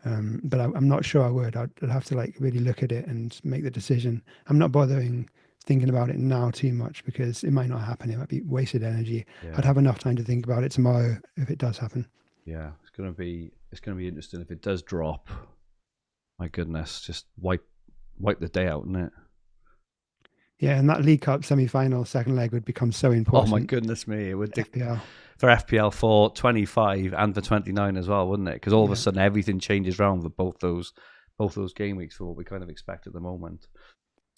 [SPEAKER 2] But I'm not sure I would. I'd have to really look at it and make the decision. I'm not bothering thinking about it now too much because it might not happen. It might be wasted energy. Yeah. I'd have enough time to think about it tomorrow if it does happen.
[SPEAKER 1] Yeah, it's gonna be interesting if it does drop. My goodness, just wipe the day out, isn't it?
[SPEAKER 2] Yeah, and that League Cup semi-final second leg would become so important.
[SPEAKER 1] Oh my goodness me, it would
[SPEAKER 2] FPL.
[SPEAKER 1] For FPL for 25 and for 29 as well, wouldn't it? Because all of a sudden everything changes around for both those game weeks for what we kind of expect at the moment.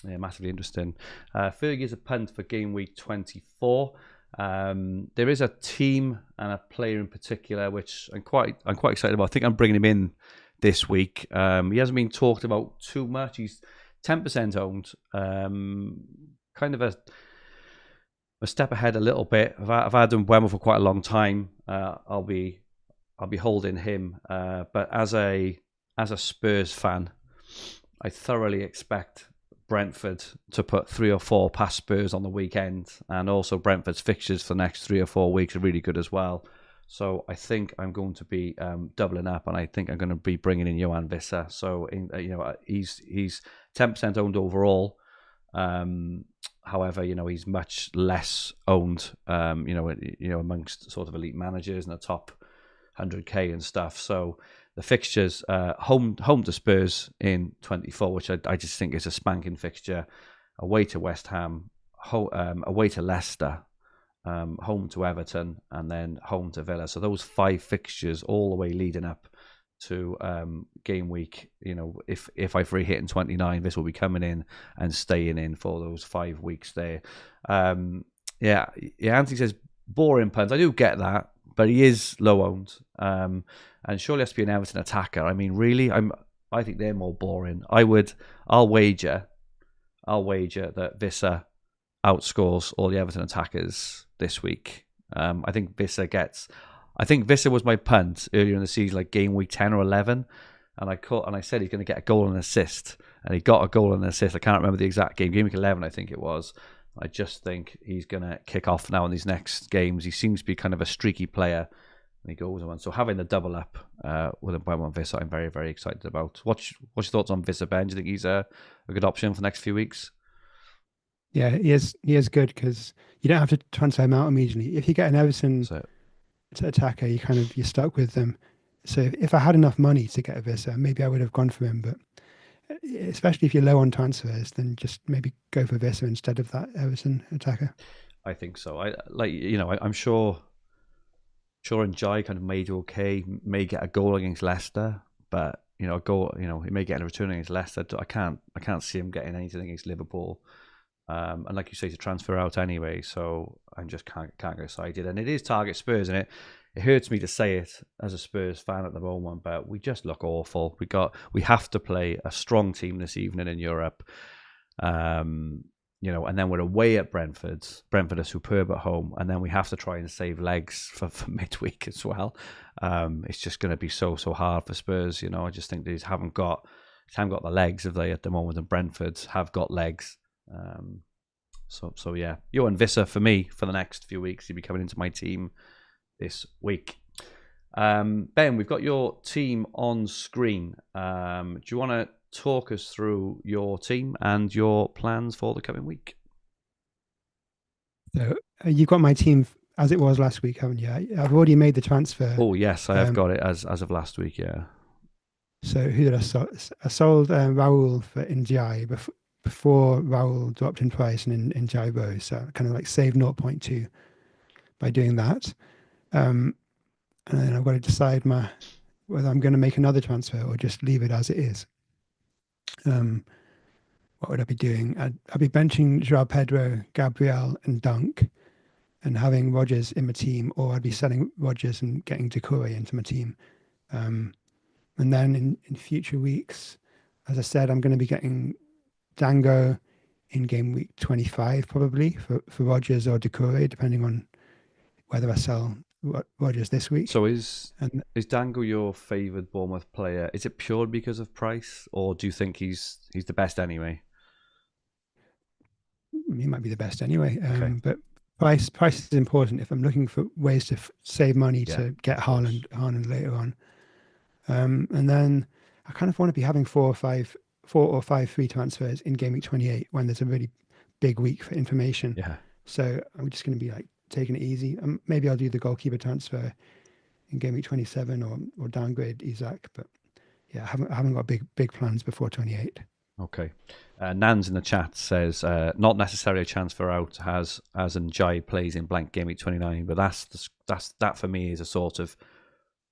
[SPEAKER 1] Yeah, massively interesting. Fergie is a punt for game week 24. There is a team and a player in particular which I'm quite excited about. I think I'm bringing him in this week. He hasn't been talked about too much. He's 10% owned. Kind of a step ahead a little bit. I've had him Wemel for quite a long time. I'll be holding him. But as a Spurs fan, I thoroughly expect Brentford to put 3 or 4 past Spurs on the weekend, and also Brentford's fixtures for the next 3 or 4 weeks are really good as well. So I think I'm going to be doubling up, and I think I'm going to be bringing in Johan Visser. So he's 10% owned overall. However, he's much less owned, amongst sort of elite managers and the top 100k and stuff. So the fixtures, home to Spurs in 24, which I just think is a spanking fixture. Away to West Ham, away to Leicester, home to Everton, and then home to Villa. So those 5 fixtures all the way leading up to game week. If I free hit in 29, this will be coming in and staying in for those 5 weeks there. Anthony says boring Punt. I do get that, but he is low owned, and surely has to be an Everton attacker. I mean, really, I think they're more boring. I'll wager that Visser outscores all the Everton attackers this week. I think Visser was my punt earlier in the season, like game week 10 or 11, and I said he's going to get a goal and an assist, and he got a goal and an assist. I can't remember the exact game week 11, I think it was. I just think he's going to kick off now in these next games. He seems to be kind of a streaky player, and he goes on. So having the double up with a Wemel Visser, I'm very, very excited about. What's your thoughts on Visser, Ben? Do you think he's a good option for the next few weeks?
[SPEAKER 2] Yeah, he is good, because you don't have to transfer him out immediately. If you get an Everton attacker, you're stuck with them. So if I had enough money to get a Visser, maybe I would have gone for him. But especially if you're low on transfers, then just maybe go for Visser instead of that Everton attacker.
[SPEAKER 1] I think so. I'm sure Njai kind of may do okay, may get a goal against Leicester, but he may get a return against Leicester. I can't see him getting anything against Liverpool. And like you say, to transfer out anyway, so I just can't get excited. And it is target Spurs, and it hurts me to say it as a Spurs fan at the moment, but we just look awful. We have to play a strong team this evening in Europe, and then we're away at Brentford. Brentford are superb at home, and then we have to try and save legs for midweek as well. It's just going to be so hard for Spurs. I just think they haven't got the legs, have they, at the moment? And Brentford have got legs. So yeah, Johan Visser for me for the next few weeks. He'll be coming into my team this week. Ben, we've got your team on screen. Do you want to talk us through your team and your plans for the coming week?
[SPEAKER 2] So you've got my team as it was last week, haven't you? I've already made the transfer.
[SPEAKER 1] Oh yes, I have got it as of last week. Yeah.
[SPEAKER 2] So who did I sell? I sold Raul for Njai before Raul dropped in price and in Njai rose. So I kind of like saved 0.2 by doing that. And then I've got to decide whether I'm going to make another transfer or just leave it as it is. What would I be doing? I'd be benching João Pedro, Gabriel, and Dunk, and having Rodgers in my team, or I'd be selling Rodgers and getting Doucouré into my team. And then in future weeks, as I said, I'm going to be getting Dango in game week 25 probably for Rodgers or Doucouré, depending on whether I sell Rodgers this week.
[SPEAKER 1] So is Dango your favoured Bournemouth player? Is it purely because of price, or do you think he's the best anyway?
[SPEAKER 2] He might be the best anyway,
[SPEAKER 1] okay.
[SPEAKER 2] But price is important if I'm looking for ways to save money to get Haaland later on. And then I kind of want to be having 4 or 5 free transfers in game week 28 when there's a really big week for information.
[SPEAKER 1] Yeah.
[SPEAKER 2] So I'm just going to be like taking it easy. Maybe I'll do the goalkeeper transfer in game week 27 or downgrade Isaac. But yeah, I haven't got big plans before 28.
[SPEAKER 1] Okay. Nans in the chat says not necessarily a transfer out as Njai plays in blank game week 29, but that for me is a sort of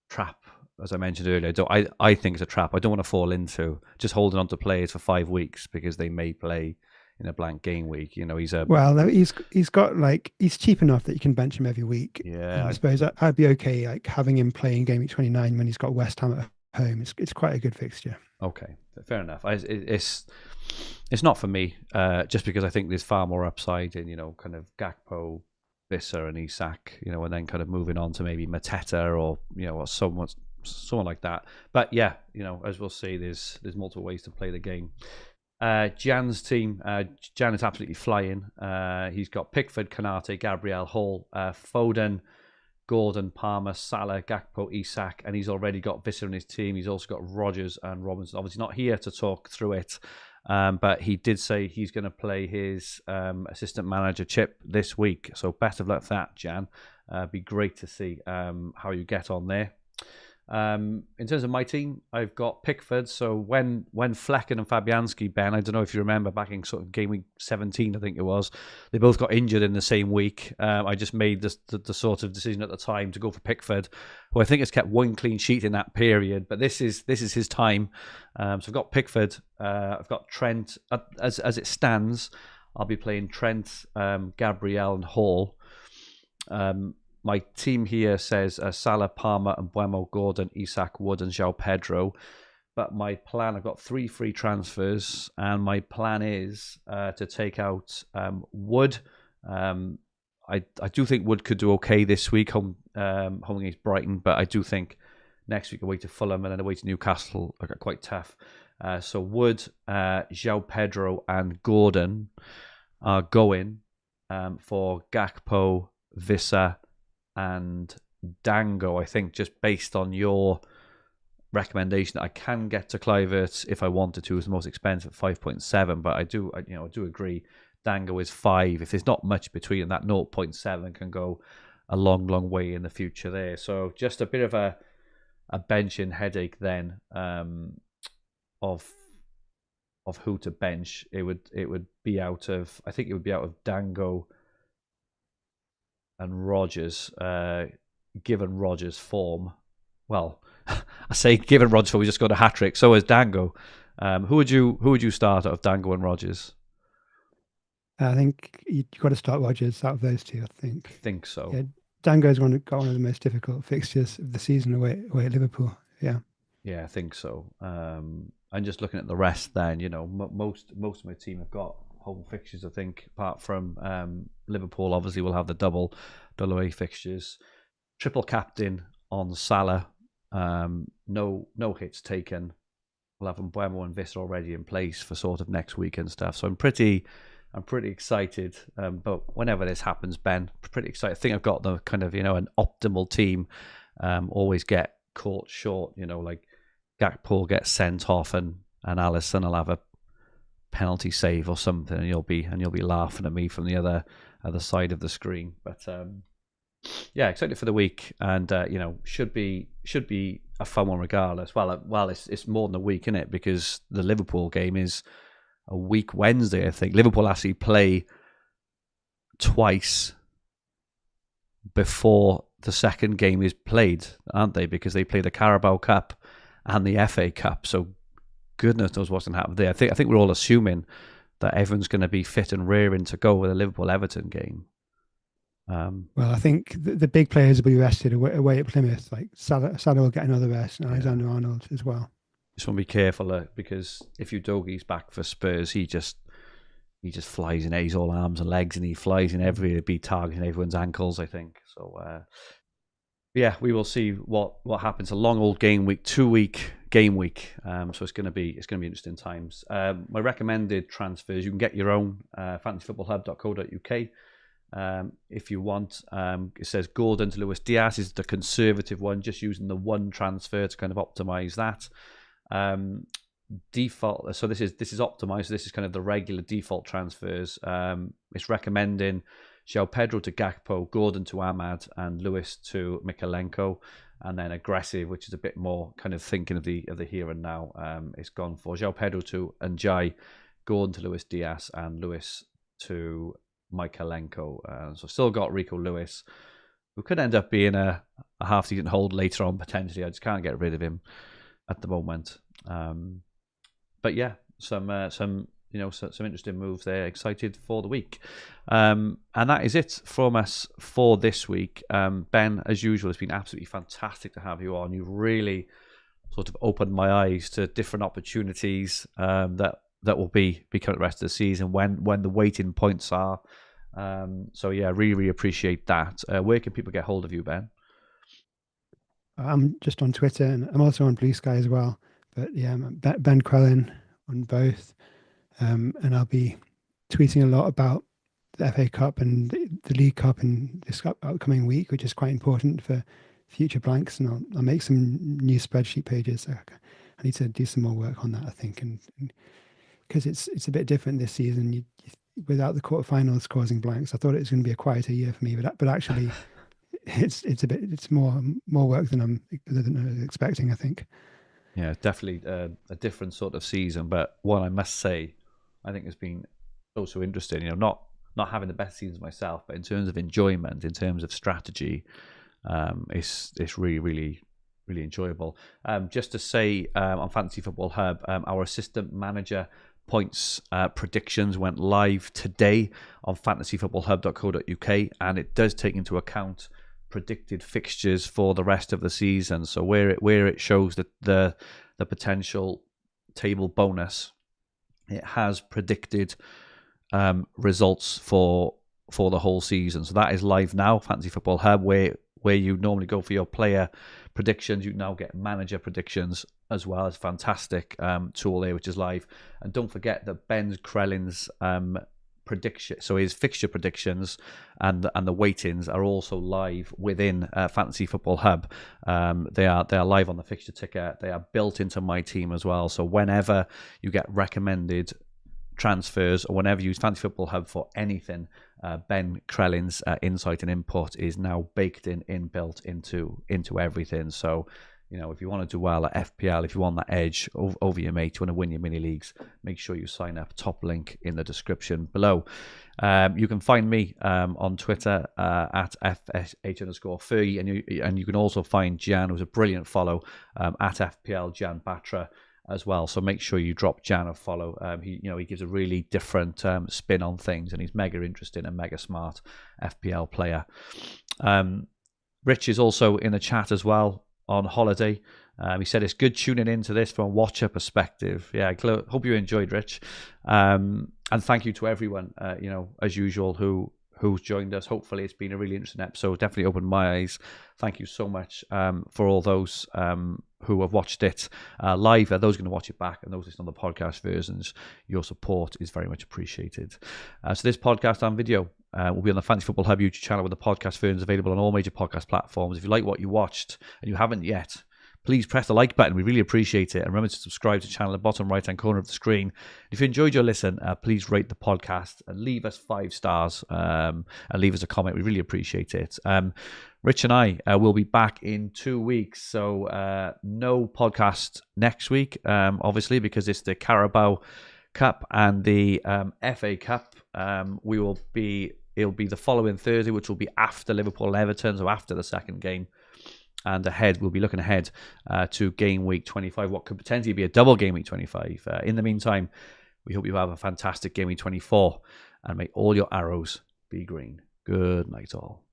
[SPEAKER 1] trap. As I mentioned earlier, I think it's a trap. I don't want to fall into just holding on to players for 5 weeks because they may play in a blank game week.
[SPEAKER 2] He's got he's cheap enough that you can bench him every week.
[SPEAKER 1] Yeah,
[SPEAKER 2] and I suppose I'd be okay having him play in game week 29 when he's got West Ham at home. It's quite a good fixture.
[SPEAKER 1] Okay, fair enough. It's not for me, just because I think there's far more upside in, kind of Gakpo, Visser and Isak, and then kind of moving on to maybe Mateta or, or someone like that. But yeah, as we'll see, there's multiple ways to play the game. Jian's team, Jian is absolutely flying. He's got Pickford, Konate, Gabriel, Hall, Foden, Gordon, Palmer, Salah, Gakpo, Isak, and he's already got Visser in his team. He's also got Rodgers and Robinson. Obviously not here to talk through it, but he did say he's going to play his assistant manager chip this week. So best of luck for that, Jian. Be great to see how you get on there. In terms of my team, I've got Pickford. So when Flecken and Fabianski, Ben, I don't know if you remember back in sort of game week 17, I think it was, they both got injured in the same week. I just made the sort of decision at the time to go for Pickford, who I think has kept one clean sheet in that period. But this is his time. So I've got Pickford. I've got Trent. As it stands, I'll be playing Trent, Gabriel, and Hall. My team here says Salah, Palmer, and Buemo, Gordon, Isak, Wood, and João Pedro. But my plan, I've got 3 free transfers, and my plan is to take out Wood. I do think Wood could do okay this week, home against Brighton, but I do think next week away to Fulham and then away to Newcastle are quite tough. So Wood, João Pedro, and Gordon are going for Gakpo, Visser, and Dango. I think just based on your recommendation, I can get to Kluivert if I wanted to. It's the most expensive, 5.7, but I do agree. Dango is 5. If there's not much between, that 0.7 can go a long, long way in the future there. So just a bit of a benching headache then of who to bench. It would be out of, I think it would be out of Dango and Rodgers, given Rodgers' form. Well, I say given Rodgers' form, we just got a hat trick. So is Dango. Who would you start out of Dango and Rodgers?
[SPEAKER 2] I think you've got to start Rodgers out of those two. I
[SPEAKER 1] think so.
[SPEAKER 2] Yeah, Dango's got one of the most difficult fixtures of the season away at Liverpool. Yeah.
[SPEAKER 1] Yeah, I think so. And just looking at the rest, then most of my team have got home fixtures, I think, apart from Liverpool. Obviously will have the double away fixtures. Triple captain on Salah. No hits taken. We'll have Buemo and Visser already in place for sort of next week and stuff. So I'm pretty excited. But whenever this happens, Ben, pretty excited. I think I've got the kind of an optimal team. Always get caught short. Like Gakpo gets sent off and Alisson will have a penalty save or something, and you'll be laughing at me from the other side of the screen. But yeah, excited for the week, and should be a fun one regardless. Well, it's more than a week, isn't it? Because the Liverpool game is a week Wednesday, I think. Liverpool actually play twice before the second game is played, aren't they? Because they play the Carabao Cup and the FA Cup. So goodness knows what's going to happen there. I think we're all assuming that everyone's going to be fit and rearing to go with a Liverpool-Everton game.
[SPEAKER 2] Well, I think the big players will be rested away at Plymouth. Like Salah will get another rest, and Alexander-Arnold as well.
[SPEAKER 1] Just want to be careful because if Udogie's back for Spurs, he just flies in. He's all arms and legs, and he flies in everywhere to be targeting everyone's ankles, I think. So yeah, we will see what happens. A long old game week, 2-week game week. So it's going to be interesting times. My recommended transfers, you can get your own fantasyfootballhub.co.uk. If you want. It says Gordon to Luis Diaz is the conservative one, just using the one transfer to kind of optimize that. Default. So this is optimized. So this is kind of the regular default transfers. It's recommending João Pedro to Gakpo, Gordon to Ahmad, and Lewis to Mykolenko. And then aggressive, which is a bit more kind of thinking of the here and now. It's gone for João Pedro to Njai, Gordon to Luis Diaz, and Lewis to Mykolenko. So still got Rico Lewis, who could end up being a half decent hold later on potentially. I just can't get rid of him at the moment. But yeah, some interesting moves there. Excited for the week. And that is it from us for this week. Ben, as usual, it's been absolutely fantastic to have you on. You've really sort of opened my eyes to different opportunities that will be coming the rest of the season when the waiting points are. So yeah, really appreciate that. Where can people get hold of you, Ben?
[SPEAKER 2] I'm just on Twitter, and I'm also on Blue Sky as well. But yeah, I'm Ben Crellin on both, and I'll be tweeting a lot about the FA Cup and the League Cup in this upcoming week, which is quite important for future blanks. And I'll make some new spreadsheet pages. I need to do some more work on that, I think, and because it's a bit different this season. Without the quarterfinals causing blanks, I thought it was going to be a quieter year for me, but actually, it's more work than I was expecting, I think.
[SPEAKER 1] Yeah, definitely a different sort of season, but one I must say, I think has been also interesting. You know, not having the best seasons myself, but in terms of enjoyment, in terms of strategy, it's really enjoyable. Just to say, on Fantasy Football Hub, our assistant manager points predictions went live today on fantasyfootballhub.co.uk, and it does take into account predicted fixtures for the rest of the season. So where it shows that the potential table bonus, it has predicted results for the whole season. So that is live now. Fantasy Football Hub, where you normally go for your player predictions, you now get manager predictions as well. As fantastic tool there, which is live. And don't forget that Ben Crellin's prediction, so his fixture predictions and the weightings are also live within Fantasy Football Hub. They are live on the fixture ticker. They are built into my team as well. So whenever you get recommended transfers or whenever you use Fantasy Football Hub for anything, Ben Crellin's insight and input is now baked inbuilt into everything. So, you know, if you want to do well at FPL, if you want that edge over your mate, you want to win your mini leagues, make sure you sign up. Top link in the description below. You can find me on Twitter at FH_Fergi, and you can also find Jian, who's a brilliant follow, at FPL Jian Batra as well. So make sure you drop Jian a follow. He gives a really different spin on things, and he's mega interesting and mega smart FPL player. Rich is also in the chat as well, on holiday. He said it's good tuning into this from a watcher perspective. Yeah, hope you enjoyed, Rich. And thank you to everyone, as usual, who's joined us. Hopefully it's been a really interesting episode. Definitely opened my eyes. Thank you so much for all those who have watched it live, those going to watch it back, and those listening on the podcast versions. Your support is very much appreciated. So this podcast and video will be on the Fantasy Football Hub YouTube channel, with the podcast versions available on all major podcast platforms. If you like what you watched and you haven't yet, please press the like button. We really appreciate it. And remember to subscribe to the channel at the bottom right-hand corner of the screen. If you enjoyed your listen, please rate the podcast and leave us 5 stars and leave us a comment. We really appreciate it. Rich and I will be back in 2 weeks. So no podcast next week, obviously, because it's the Carabao Cup and the FA Cup. It'll be the following Thursday, which will be after Liverpool and Everton, so after the second game. And we'll be looking ahead to game week 25, what could potentially be a double game week 25. In the meantime, we hope you have a fantastic game week 24, and may all your arrows be green. Good night, all.